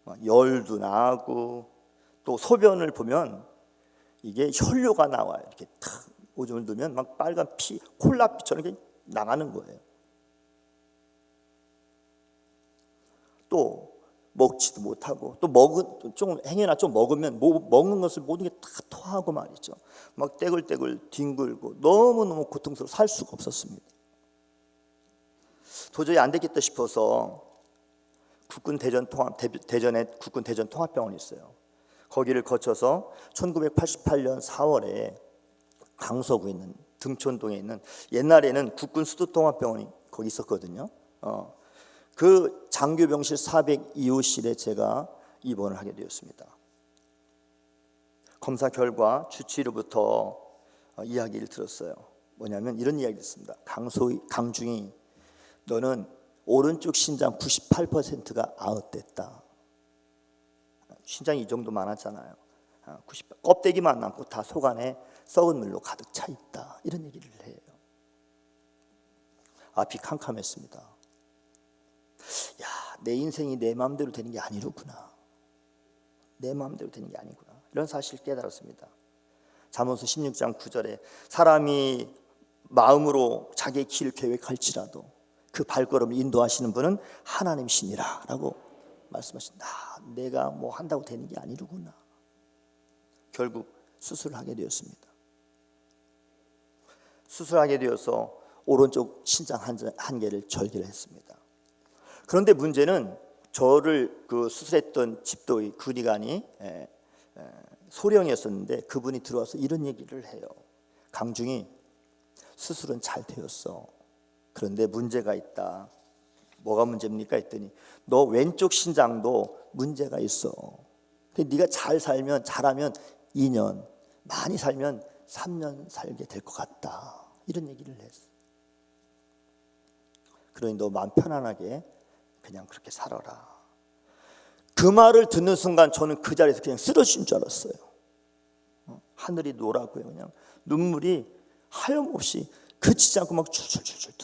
막 열도 나고 또 소변을 보면 이게 혈뇨가 나와요. 이렇게 탁 오줌을 넣으면 막 빨간 피, 콜라피처럼 이렇게 나가는 거예요. 또 먹지도 못하고 또 좀 행여나 좀 먹으면 먹는 것을 모든 게 다 토하고 말이죠. 막 떼굴떼굴 뒹굴고 너무너무 고통스러워 살 수가 없었습니다. 도저히 안 되겠다 싶어서 대전에 국군 대전 통합병원이 있어요. 거기를 거쳐서 1988년 4월에 강서구에 있는 등촌동에 있는 옛날에는 국군 수도통합병원이 거기 있었거든요. 그 장교병실 402호실에 제가 입원을 하게 되었습니다. 검사 결과 주치의로부터 이야기를 들었어요. 뭐냐면 이런 이야기를 했습니다. 강중이 너는 오른쪽 신장 98%가 아웃됐다. 신장이 이 정도 많았잖아요. 껍데기만 남고 다 속 안에 썩은 물로 가득 차 있다. 이런 얘기를 해요. 앞이 캄캄했습니다. 내 인생이 내 마음대로 되는 게 아니로구나. 내 마음대로 되는 게 아니구나. 이런 사실을 깨달았습니다. 잠언서 16장 9절에 사람이 마음으로 자기의 길을 계획할지라도 그 발걸음을 인도하시는 분은 하나님이시니라 라고 말씀하신다. 내가 뭐 한다고 되는 게 아니로구나. 결국 수술을 하게 되었습니다. 수술하게 되어서 오른쪽 신장 한 개를 절개를 했습니다. 그런데 문제는 저를 그 수술했던 집도의 군의관이 소령이었었는데 그분이 들어와서 이런 얘기를 해요. 강중이 수술은 잘 되었어. 그런데 문제가 있다. 뭐가 문제입니까? 했더니 너 왼쪽 신장도 문제가 있어. 네가 잘하면 2년, 많이 살면 3년 살게 될 것 같다. 이런 얘기를 했어. 그러니 너 마음 편안하게 그냥 그렇게 살아라. 그 말을 듣는 순간 저는 그 자리에서 그냥 쓰러진 줄 알았어요. 하늘이 노랗고요. 그냥 눈물이 하염없이 그치지 않고 막 줄줄줄줄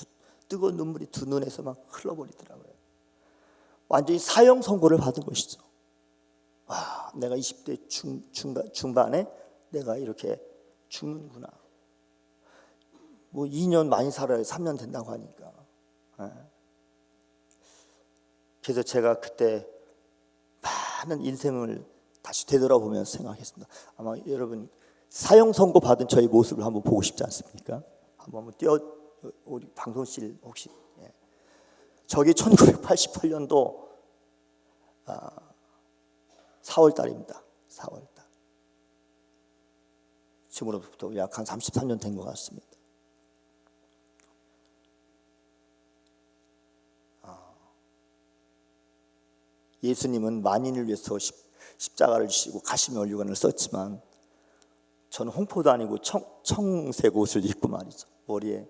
뜨거운 눈물이 두 눈에서 막 흘러버리더라고요. 완전히 사형 선고를 받은 것이죠. 내가 20대 중반에 내가 이렇게 죽는구나. 뭐 2년 많이 살아야 3년 된다고 하니까. 그래서 제가 그때 많은 인생을 다시 되돌아보면서 생각했습니다. 아마 여러분 사형 선고 받은 저의 모습을 한번 보고 싶지 않습니까? 한번 우리 방송실 혹시 저게 1988년도 4월 달입니다. 4월 달. 지금으로부터 약 한 33년 된 것 같습니다. 예수님은 만인을 위해서 십자가를 지시고 가시면 올리관을 썼지만 저는 홍포도 아니고 청색 옷을 입고 말이죠. 머리에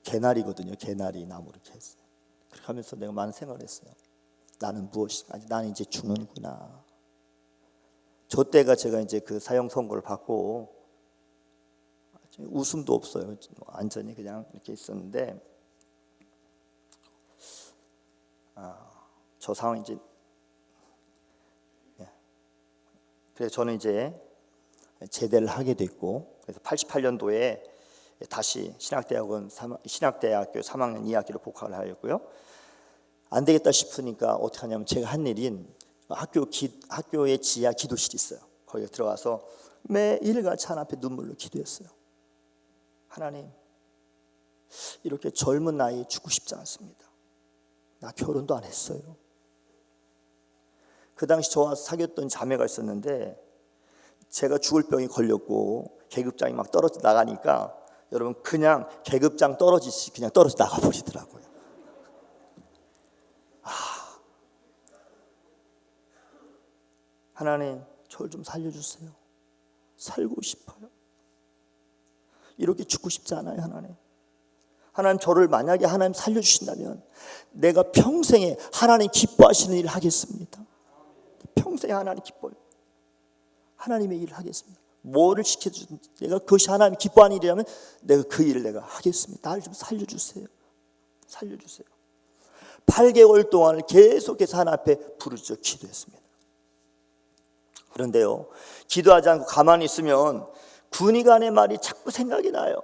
개나리거든요. 개나리 나무 이렇게 했어요. 그렇게 하면서 내가 많은 생각을 했어요. 나는 무엇인가? 나는 이제 죽는구나. 저 때가 제가 이제 그 사형 선고를 받고 웃음도 없어요. 완전히 그냥 이렇게 있었는데 저 상황 이제 그래서 저는 이제 제대를 하게 됐고 그래서 88년도에 다시 신학대학교 3학년 2학기로 복학을 하였고요. 안 되겠다 싶으니까 어떻게 하냐면 제가 한 일인 학교에 지하 기도실이 있어요. 거기에 들어가서 매일같이 하나님 앞에 눈물로 기도했어요. 하나님, 이렇게 젊은 나이에 죽고 싶지 않습니다. 나 결혼도 안 했어요. 그 당시 저와 사귀었던 자매가 있었는데 제가 죽을 병이 걸렸고 계급장이 막 떨어져 나가니까 여러분 그냥 계급장 떨어지시 그냥 떨어져 나가 버리더라고요. 하나님, 저를 좀 살려주세요. 살고 싶어요. 이렇게 죽고 싶지 않아요, 하나님. 하나님, 저를 만약에 하나님 살려주신다면 내가 평생에 하나님 기뻐하시는 일을 하겠습니다. 평생에 하나님 기뻐요. 하나님의 일을 하겠습니다. 뭐를 시켜주든지 내가 그것이 하나님 기뻐하는 일이라면 내가 그 일을 내가 하겠습니다. 나를 좀 살려주세요. 살려주세요. 8개월 동안을 계속해서 하나님 앞에 부르짖어 기도했습니다. 그런데요, 기도하지 않고 가만히 있으면 군의관의 말이 자꾸 생각이 나요.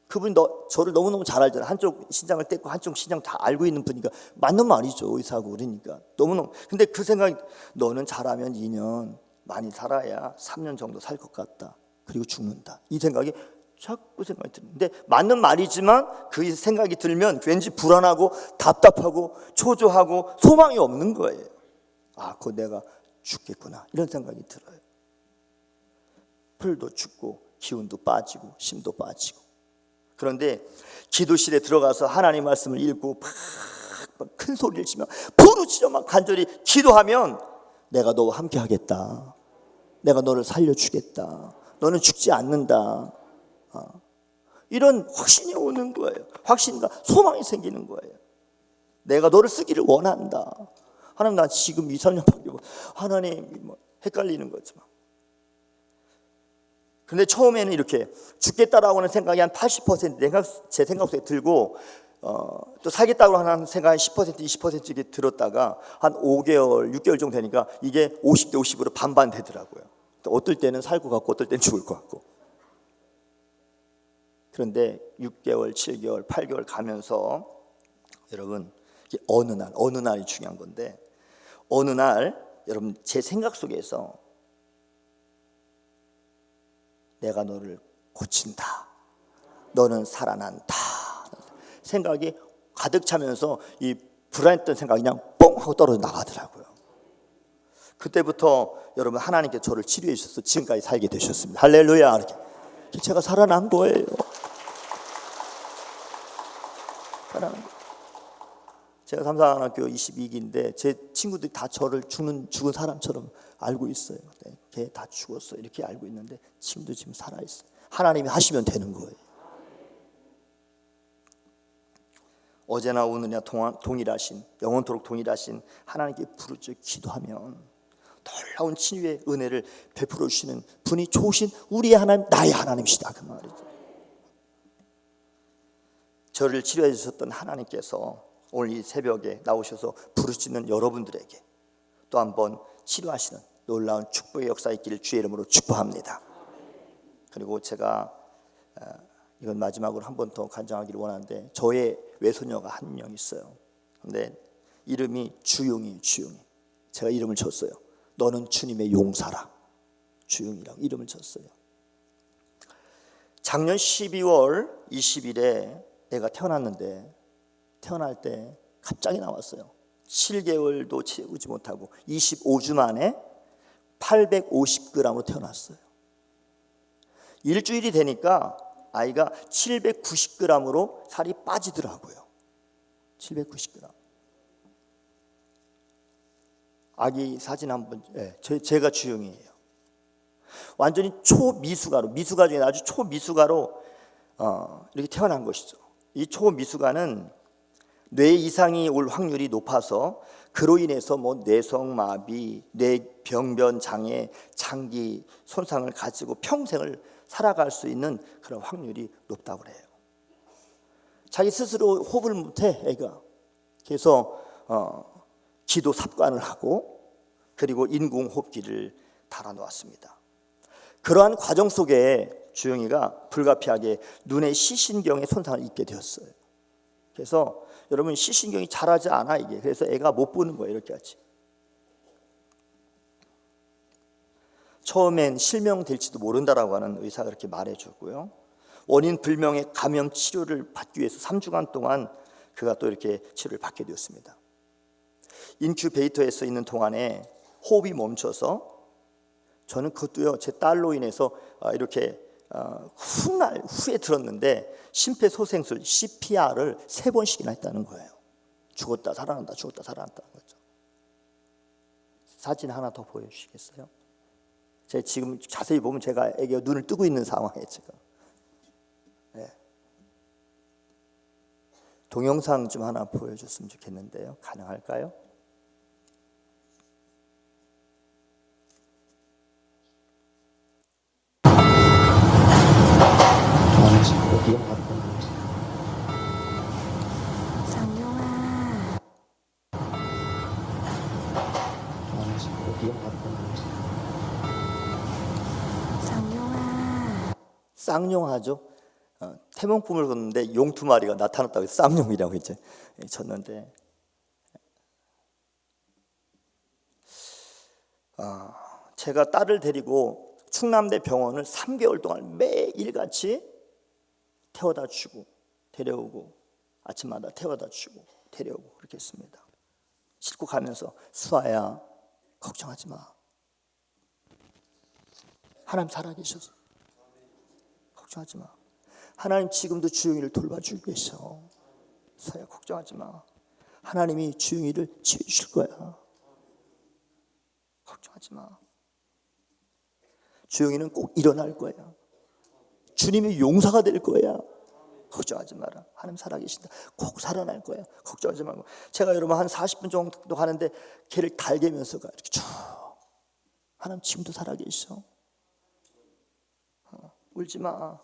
그분이 저를 너무너무 잘 알잖아요. 한쪽 신장을 뗐고 한쪽 신장 다 알고 있는 분이니까 맞는 말이죠. 의사고 그러니까 너무너무. 근데 그 생각이 너는 잘하면 2년, 많이 살아야 3년 정도 살 것 같다. 그리고 죽는다. 이 생각이 자꾸 생각이 드는데 맞는 말이지만 그 생각이 들면 왠지 불안하고 답답하고 초조하고 소망이 없는 거예요. 그거 내가 죽겠구나 이런 생각이 들어요. 풀도 죽고 기운도 빠지고 힘도 빠지고. 그런데 기도실에 들어가서 하나님 말씀을 읽고 막 큰 소리를 치며 부르짖어 막 간절히 기도하면 내가 너와 함께 하겠다. 내가 너를 살려주겠다. 너는 죽지 않는다. 이런 확신이 오는 거예요. 확신과 소망이 생기는 거예요. 내가 너를 쓰기를 원한다. 하나님, 나 지금 2, 3년밖에 하나님 헷갈리는 거죠. 근데 처음에는 이렇게 죽겠다라고 하는 생각이 한 80% 제 생각 속에 들고 또 살겠다고 하는 생각이 10%, 20% 이렇게 들었다가 한 5개월, 6개월 정도 되니까 이게 50대 50으로 반반 되더라고요. 어떨 때는 살 것 같고 어떨 때는 죽을 것 같고. 그런데 6개월, 7개월, 8개월 가면서 여러분 어느 날이 중요한 건데 어느 날 여러분 제 생각 속에서 내가 너를 고친다. 너는 살아난다. 생각이 가득 차면서 이 불안했던 생각이 그냥 뻥 하고 떨어져 나가더라고요. 그때부터 여러분 하나님께 저를 치료해 주셔서 지금까지 살게 되셨습니다. 할렐루야. 이렇게 제가 살아난 거예요. 살아난 거예요. 제가 삼사학교 22기인데 제 친구들이 다 저를 죽은 사람처럼 알고 있어요. 걔 다 죽었어 이렇게 알고 있는데 지금도 지금 살아있어요. 하나님이 하시면 되는 거예요. 어제나 오늘이나 동일하신 영원토록 동일하신 하나님께 부르짖어 기도하면 놀라운 치유의 은혜를 베풀어 주시는 분이 좋으신 우리의 하나님, 나의 하나님이시다 그 말이죠. 저를 치료해 주셨던 하나님께서 오늘 이 새벽에 나오셔서 부르짖는 여러분들에게 또 한번 치료하시는 놀라운 축복의 역사 있기를 주의 이름으로 축복합니다. 그리고 제가 이건 마지막으로 한 번 더 간증하기를 원하는데 저의 외손녀가 한 명 있어요. 근데 이름이 주용이. 제가 이름을 줬어요. 너는 주님의 용사라. 주용이라고 이름을 줬어요. 작년 12월 20일에 애가 태어났는데 태어날 때 갑자기 나왔어요. 7개월도 채우지 못하고 25주 만에 850g으로 태어났어요. 일주일이 되니까 아이가 790g으로 살이 빠지더라고요. 790g. 아기 사진 한번, 제가 주영이에요. 완전히 초미숙아로, 미숙아 중에 아주 초미숙아로 이렇게 태어난 것이죠. 이 초미숙아는 뇌 이상이 올 확률이 높아서 그로 인해서 뭐 뇌성마비, 뇌병변 장애, 장기 손상을 가지고 평생을 살아갈 수 있는 그런 확률이 높다고 그래요. 자기 스스로 호흡을 못해 애가. 그래서 기도 삽관을 하고 그리고 인공호흡기를 달아놓았습니다. 그러한 과정 속에 주영이가 불가피하게 눈의 시신경에 손상을 입게 되었어요. 그래서 여러분 시신경이 자라지 않아 이게. 그래서 애가 못 보는 거예요. 이렇게 하지. 처음엔 실명될지도 모른다라고 하는 의사가 그렇게 말해줬고요. 원인 불명의 감염 치료를 받기 위해서 3주간 동안 그가 또 이렇게 치료를 받게 되었습니다. 인큐베이터에서 있는 동안에 호흡이 멈춰서 저는 그것도요 제 딸로 인해서 이렇게 훗날 후에 들었는데 심폐소생술 CPR을 3번씩이나 했다는 거예요. 죽었다 살아난다 죽었다 살아난다는 거죠. 사진 하나 더 보여주시겠어요? 제가 지금 자세히 보면 제가 애기가 눈을 뜨고 있는 상황이에요 지금. 네. 동영상 좀 하나 보여줬으면 좋겠는데요. 가능할까요? 쌍용하죠. 태몽꿈을 꿨는데 용 2마리가 나타났다고 해서 쌍용이라고 이제 쳤는데 제가 딸을 데리고 충남대 병원을 3개월 동안 매일같이 태워다 주고 데려오고 아침마다 태워다 주고 데려오고 그렇게 했습니다. 싣고 가면서 수아야 걱정하지 마. 하나님 살아계셔서 걱정하지 마. 하나님 지금도 주영이를 돌봐주고 계셔. 수아야 걱정하지 마. 하나님이 주영이를 치유해줄 거야. 걱정하지 마. 주영이는 꼭 일어날 거야. 주님의 용사가 될 거야. 걱정하지 마라. 하나님 살아계신다. 꼭 살아날 거야. 걱정하지 말고. 제가 여러분 한 40분 정도 가는데 걔를 달개면서 가. 이렇게 쭉. 하나님 지금도 살아계셔. 울지 마.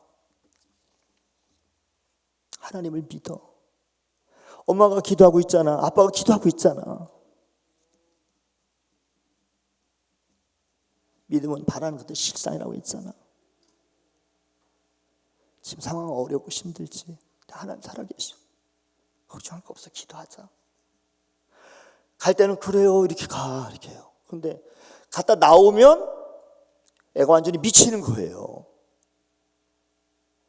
하나님을 믿어. 엄마가 기도하고 있잖아. 아빠가 기도하고 있잖아. 믿음은 바라는 것도 실상이라고 했잖아. 지금 상황은 어렵고 힘들지. 하나님 살아계셔. 걱정할 거 없어. 기도하자. 갈 때는 그래요. 이렇게 가. 이렇게 해요. 근데 갔다 나오면 애가 완전히 미치는 거예요.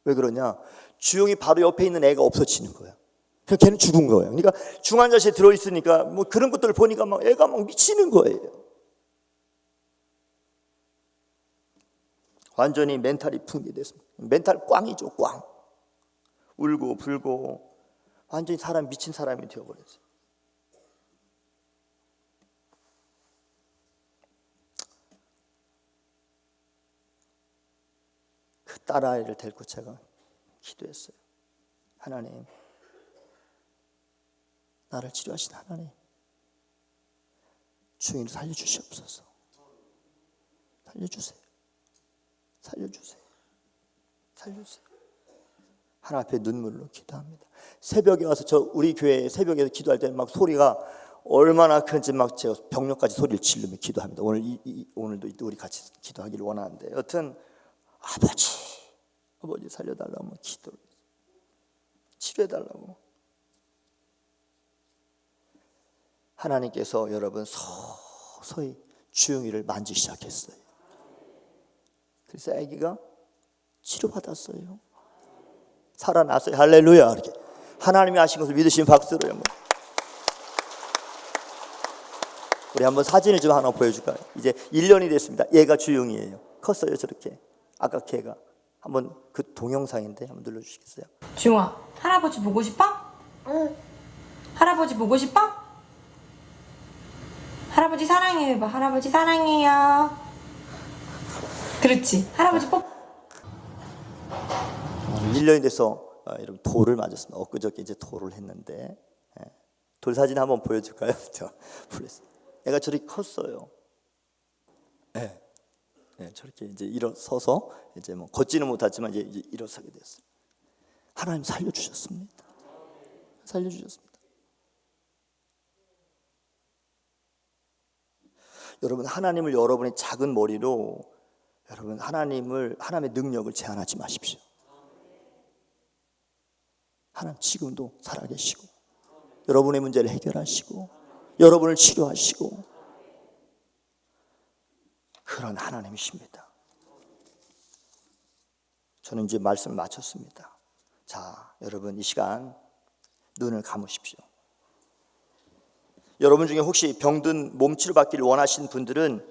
왜 그러냐? 주영이 바로 옆에 있는 애가 없어지는 거야. 그러니까 걔는 죽은 거예요. 그러니까 중환자실에 들어있으니까 뭐 그런 것들을 보니까 막 애가 막 미치는 거예요. 완전히 멘탈이 붕괴됐습니다. 멘탈 꽝이죠, 꽝. 울고 불고 완전히 사람 미친 사람이 되어버렸어요. 그 딸아이를 데리고 제가 기도했어요. 하나님, 나를 치료하신 하나님, 주인을 살려주시옵소서. 살려주세요. 살려주세요. 살려주세요. 하나님 앞에 눈물로 기도합니다. 새벽에 와서 우리 교회 새벽에서 기도할 때는 막 소리가 얼마나 큰지 막 제가 병력까지 소리를 지르며 기도합니다. 오늘도 우리 같이 기도하기를 원하는데 여튼 아버지 살려달라고 기도를 치료해달라고. 하나님께서 여러분 서서히 주영이를 만지기 시작했어요. 그래서 아기가 치료받았어요. 살아났어요. 할렐루야. 이렇게 하나님이 하신 것을 믿으시면 박수로 한번. 우리 한번 사진을 좀 하나 보여줄까요? 이제 1년이 됐습니다. 얘가 주영이에요. 컸어요 저렇게. 아까 걔가. 한번 그 동영상인데 한번 눌러주시겠어요? 주영아, 할아버지 보고 싶어? 응. 할아버지 보고 싶어? 할아버지 사랑해요 해봐. 할아버지 사랑해요. 그렇지. 할아버지 뽀. 1년이 돼서 여러분 돌을 맞았습니다. 엊그저께 이제 돌을 했는데, 돌 사진 한번 보여줄까요? 저 애가 저렇게 컸어요. 저렇게 이제 일어서서 이제 뭐 걷지는 못하지만 이제 일어서게 됐어요. 하나님 살려주셨습니다. 살려주셨습니다. 여러분, 하나님을 여러분의 작은 머리로 여러분 하나님의 능력을 제한하지 마십시오. 하나님 지금도 살아계시고 여러분의 문제를 해결하시고 여러분을 치료하시고 그런 하나님이십니다. 저는 이제 말씀을 마쳤습니다. 자, 여러분 이 시간 눈을 감으십시오. 여러분 중에 혹시 병든 몸 치료받기를 원하시는 분들은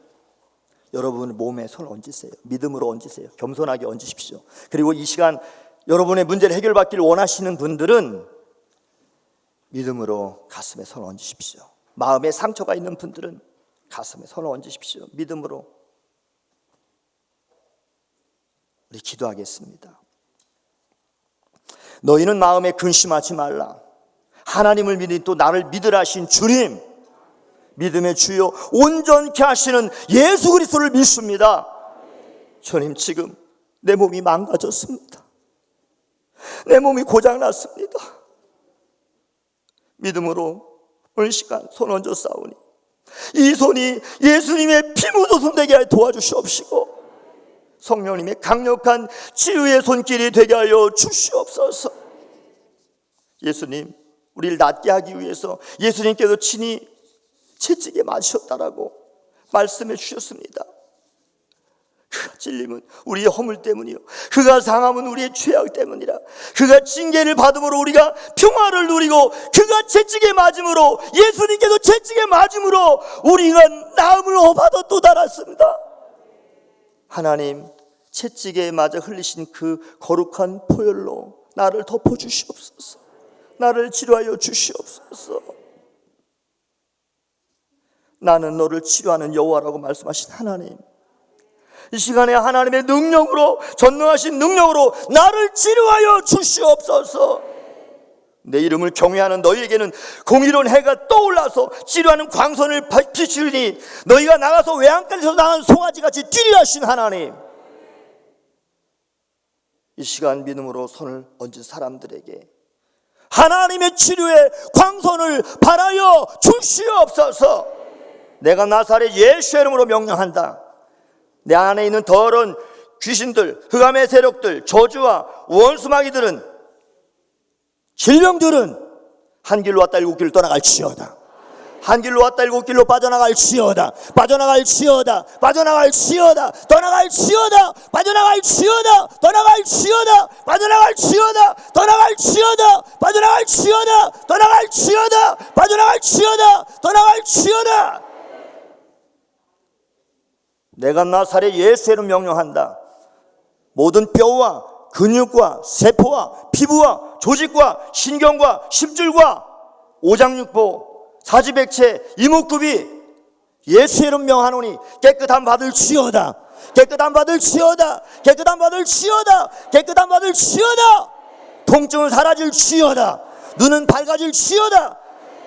여러분 몸에 손을 얹으세요. 믿음으로 얹으세요. 겸손하게 얹으십시오. 그리고 이 시간 여러분의 문제를 해결받기를 원하시는 분들은 믿음으로 가슴에 손을 얹으십시오. 마음에 상처가 있는 분들은 가슴에 손을 얹으십시오. 믿음으로. 우리 기도하겠습니다. 너희는 마음에 근심하지 말라. 하나님을 믿으니 또 나를 믿으라 하신 주님, 믿음의 주요 온전케 하시는 예수 그리스도를 믿습니다. 주님, 지금 내 몸이 망가졌습니다. 내 몸이 고장났습니다. 믿음으로 오늘 시간 손 얹어 싸우니 이 손이 예수님의 피 묻은 손 되게 하여 도와주시옵시고 성령님의 강력한 치유의 손길이 되게 하여 주시옵소서. 예수님, 우리를 낫게 하기 위해서 예수님께서 친히 채찍에 맞으셨다라고 말씀해 주셨습니다. 그가 찔림은 우리의 허물 때문이요, 그가 상함은 우리의 죄악 때문이라. 그가 징계를 받음으로 우리가 평화를 누리고 그가 채찍에 맞음으로, 예수님께서 채찍에 맞음으로 우리가 나음을 받았도다랐습니다. 하나님, 채찍에 맞아 흘리신 그 거룩한 보혈로 나를 덮어주시옵소서. 나를 치료하여 주시옵소서. 나는 너를 치료하는 여호와라고 말씀하신 하나님, 이 시간에 하나님의 능력으로, 전능하신 능력으로 나를 치료하여 주시옵소서. 내 이름을 경외하는 너희에게는 공의로운 해가 떠올라서 치료하는 광선을 비추리니 너희가 나가서 외양간에서 나간 송아지같이 뛰리라 하신 하나님, 이 시간 믿음으로 손을 얹은 사람들에게 하나님의 치료의 광선을 발하여 주시옵소서. 내가 나사렛 예수의 이름으로 명령한다. 내 안에 있는 더러운 귀신들, 흑암의 세력들, 저주와 원수마귀들은, 질병들은 한 길로 왔다 일곱 길로 떠나갈지어다. 한 길로 왔다 일곱 길로 빠져나갈지어다. 빠져나갈지어다. 빠져나갈지어다. 떠나갈지어다. 빠져나갈지어다. 떠나갈지어다. 빠져나갈지어다. 떠나갈지어다. 빠져나갈지어다. 떠나갈지어다. 빠져나갈지어다. 떠나갈지어다. 내가 나사렛 예수의 이름 명령한다. 모든 뼈와 근육과 세포와 피부와 조직과 신경과 심줄과 오장육부, 사지백체, 이목구비 예수의 이름 명하노니 깨끗함 받을지어다. 깨끗함 받을지어다. 깨끗함 받을지어다. 깨끗함 받을지어다. 통증은 사라질지어다. 눈은 밝아질지어다.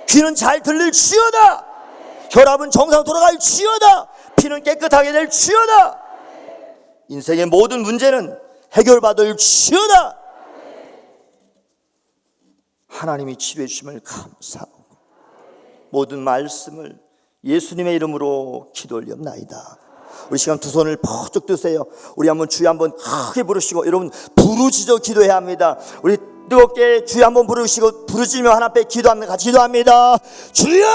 귀는 잘 들릴지어다. 혈압은 정상 돌아갈지어다. 피는 깨끗하게 될지어다. 인생의 모든 문제는 해결받을지어다. 하나님이 치료해 주심을 감사하고 모든 말씀을 예수님의 이름으로 기도 올렸나이다. 우리 시간 두 손을 퍼뜩 드세요. 우리 한번 주여 한번 크게 부르시고, 여러분 부르짖어 기도해야 합니다. 우리 뜨겁게 주여 한번 부르짖으며 하나 앞에 기도합니다. 같이 기도합니다. 주여!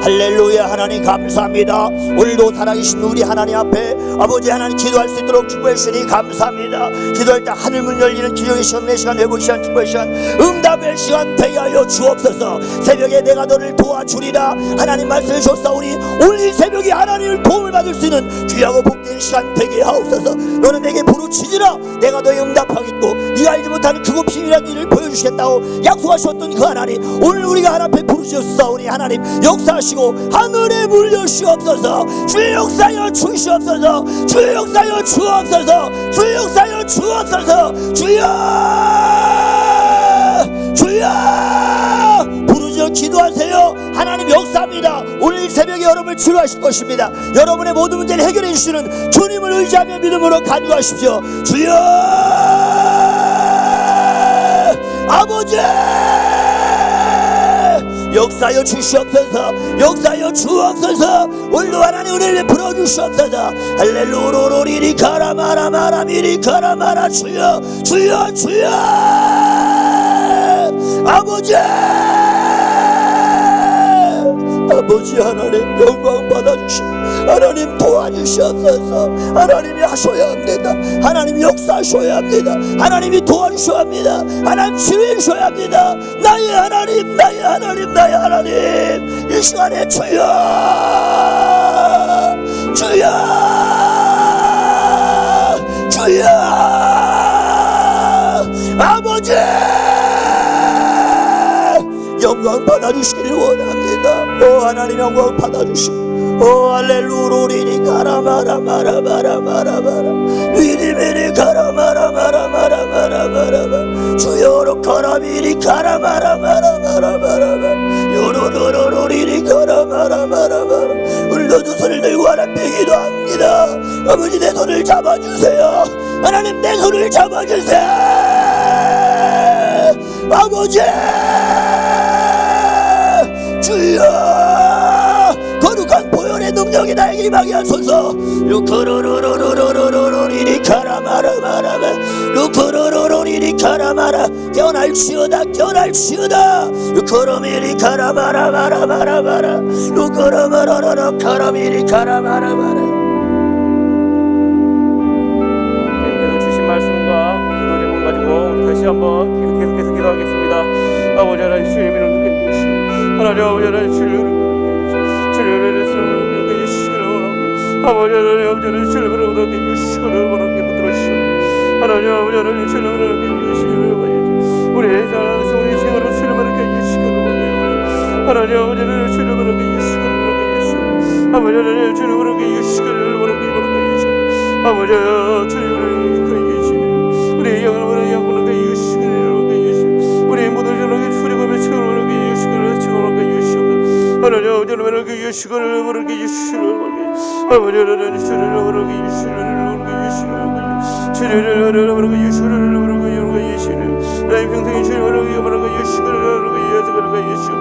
할렐루야. 하나님 감사합니다. 오늘도 살아계신 우리 하나님 앞에 아버지 하나님 기도할 수 있도록 축복해 주시니 감사합니다. 기도할 때 하늘문 열리는 기적의 시간, 내 시간, 회복 시간, 축복의 시간, 응답의 시간 되게 하여 주옵소서. 새벽에 내가 너를 도와주리라 하나님 말씀해 주셨사오니 오늘 이 새벽에 하나님을 도움을 받을 수 있는 귀하고 복된 시간 되게 하옵소서. 너는 내게 부르짖으라 내가 너의 응답하겠고 네가 알지 못하는 그곳 비밀한 일을 보여주시겠다고 약속하셨던 그 하나님, 오늘 우리가 하나님 앞에 부르짖 부르짖사오니 하나님 역사하시고 하늘에 물려주시옵소서. 주의 역사여 주시옵소서. 주의 역사여 주옵소서. 주의 역사여 주옵소서. 주여 주여 부르짖어 기도하세요. 하나님 역사합니다. 오늘 새벽에 여러분을 치료하실 것입니다. 여러분의 모든 문제를 해결해 주시는 주님을 의지하며 믿음으로 간구하십시오. 주여 아버지 역사여 주시옵소서. 역사여 주옵소서. 오늘도 하나님 은혜를 베풀어 주시옵소서. 할렐루로로리리 가라마라마라 미리 가라마라 주여 주여 주여 아버지 아버지 하나님 영광 받아주시고 하나님 도와주시옵소서. 하나님이 하셔야 합니다. 하나님 역사하셔야 합니다. 하나님이 도와주셔야 합니다. 하나님 치유해 주셔야 합니다. 나의 하나님 나의 하나님 나의 하나님 이 시간에 주여 주여 주여 아버지 영광 받아주시기를 원합니다. 오 하나님 영광 받아주시고 오 할렐루로리니 가라마라마라마라마라마라 미리미리 가라마라마라마라마라마라 주여로 가라미리 가라마라마라마라마라 요로로로리니 가라마라마라마라 오늘도 두 손을 들고 하나님께 기도합니다. 아버지 내 손을 잡아주세요. 하나님 내 손을 잡아주세요. 아버지 주여 거룩한 보혈의 능력이 나에게 임하게 하소서. 루크루루루루루루루리리 카라마라마라마 루크루루루리리 카라마라 깨어날지어다 깨어날지어다 루크루미리 카라마라마라마라마라 루크루마라라라 카라미리 카라마라마라 주신 말씀과 기도 제목 가지고 다시 한번 계속해서 기도하겠습니다. 아버지 하나님 주님의 이름으로 하나님 아버지 하나님 주님을 아버지 하나님 주님을 붙들어주시오. 하나님 아버지 하나님 주님을 우리 우리 생활을 주님을 하나님 아버지 하나님 주님을 아버지 하나님 주님을 아버지 주님을 우리 영혼을 우리 모든 저녁에 출입하며 채우는 게 예수를 채우는 게 예수 하나님 아버지는 게 예수를 모르는 게 예수를 모르게 아버지 하나님 주를 모르는 게 예수를 모르는 게 예수를 주를 모르는 게 예수를 모르는 게 예수를 나의 평생에 주를 모르는 게 예수를 모르는 게 예수를 하나님 모르는 게 예수를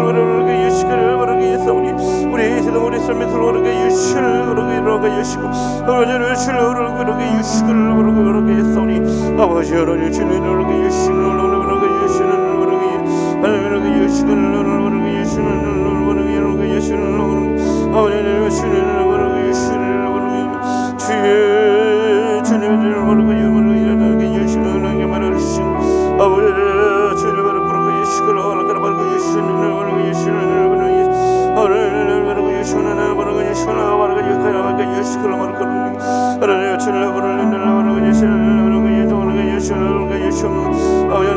모르는 게 예수를 모르는 게 예수니 우리 세상 우리 삶에 들어오는 게 예수를 모르는 게 예수고 아버지는 주를 모르는 게 예수를 모르는 게 예수니 아버지 하나님 주를 모르는 게 예수를 모르는 게 예수를 모르는 게 하나님 예수를 모르는 게 예수를 모르는 게 예수를 모르는 아버지 예수를 모르는 게 예수를 모르는 주의 주님을 모르는 게 예수를 모르는 게 말하시오. 아버지 주를 모르는 게 예수를 모르는 게 예수를 모르는 게 예수를 모르는 게 하나님 모르는 게 예수를 모르는 게 예수를 모르는 게 예수를 모르는 게 하나님 주를 모르는 게 예수를 모르는 게 예수를 모르는 게 예수를 아버지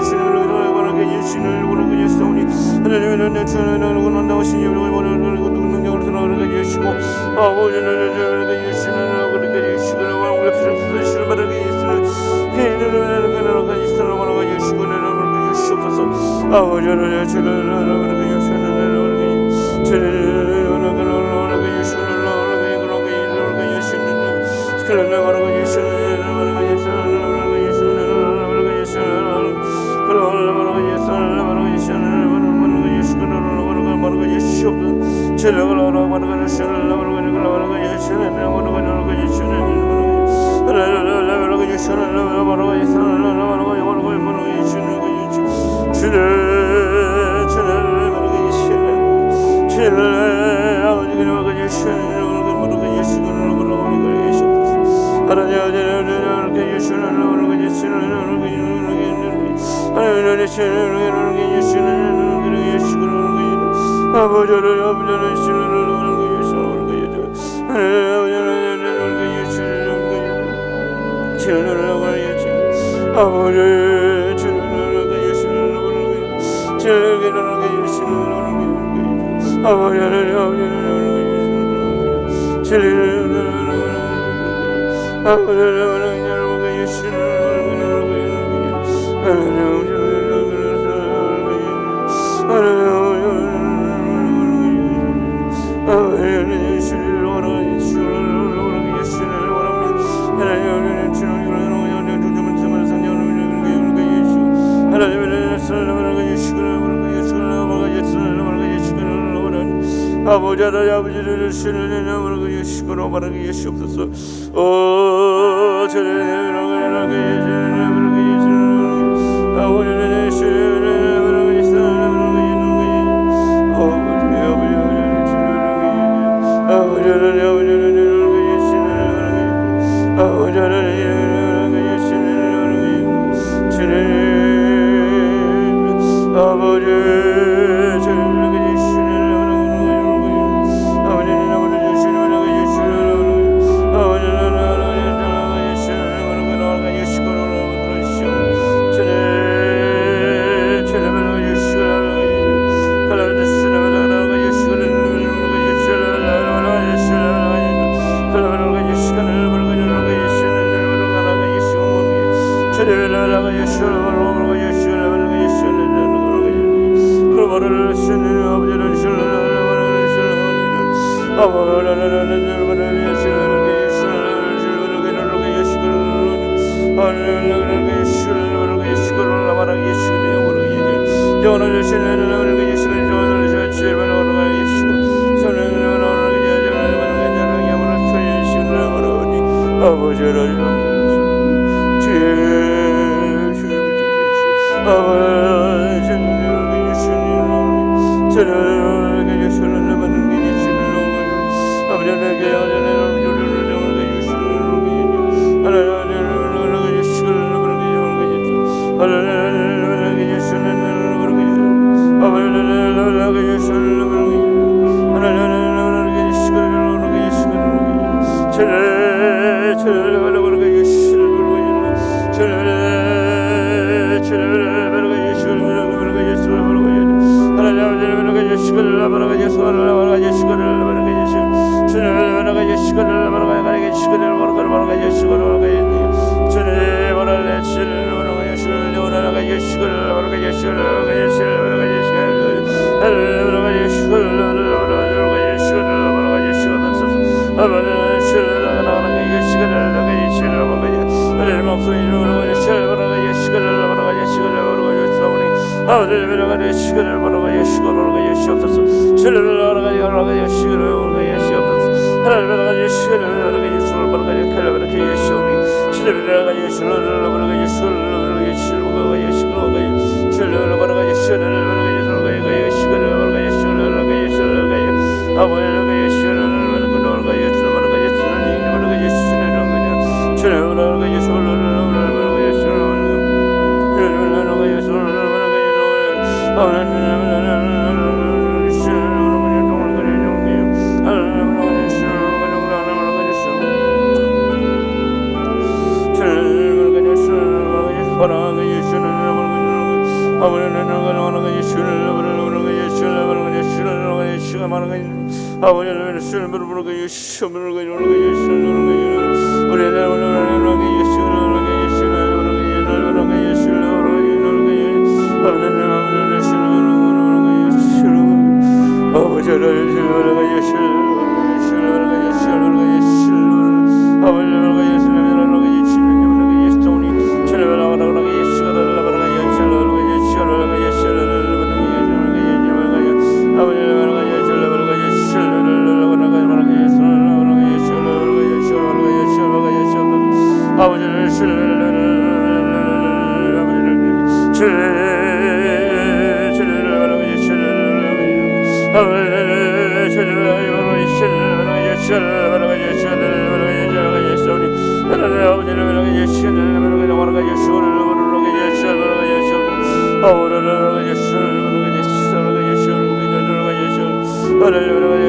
주를 모르는 게 예수를 모르는 게 예수오니 하나님은 주를 모르는 다우신 예를 모르는 능력을 쓰는 게 예수고 아버지는 주를 예수를 모르는 게 예수를 모르는 게 예수를 모르는 게 예수를 개인을 모르는 게 예수를 모르는 게 예수고 모르는 게 예수옵소서 아버지는 주를 모르는 게 예수를 모르는 게 주를 모르는 게 예수를 모르는 게 예수를 모르는 게 예수를 아버지 아버지를 아버지를 신을 내버리고 예수로 말하게 예수옵소서. 오 저를 내버리고 예수를 아버지를 예수를 내버리고 예수를 아버지를 아버지를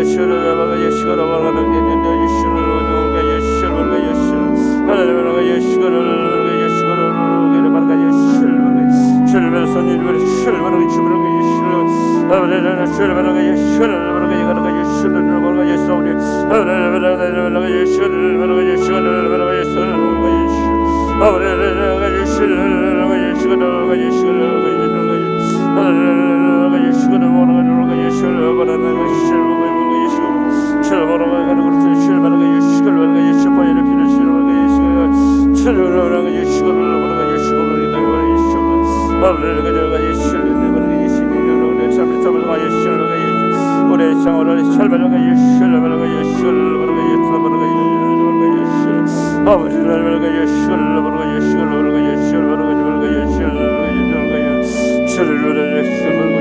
예수를 아버지를 예수를 아버지 예수 예수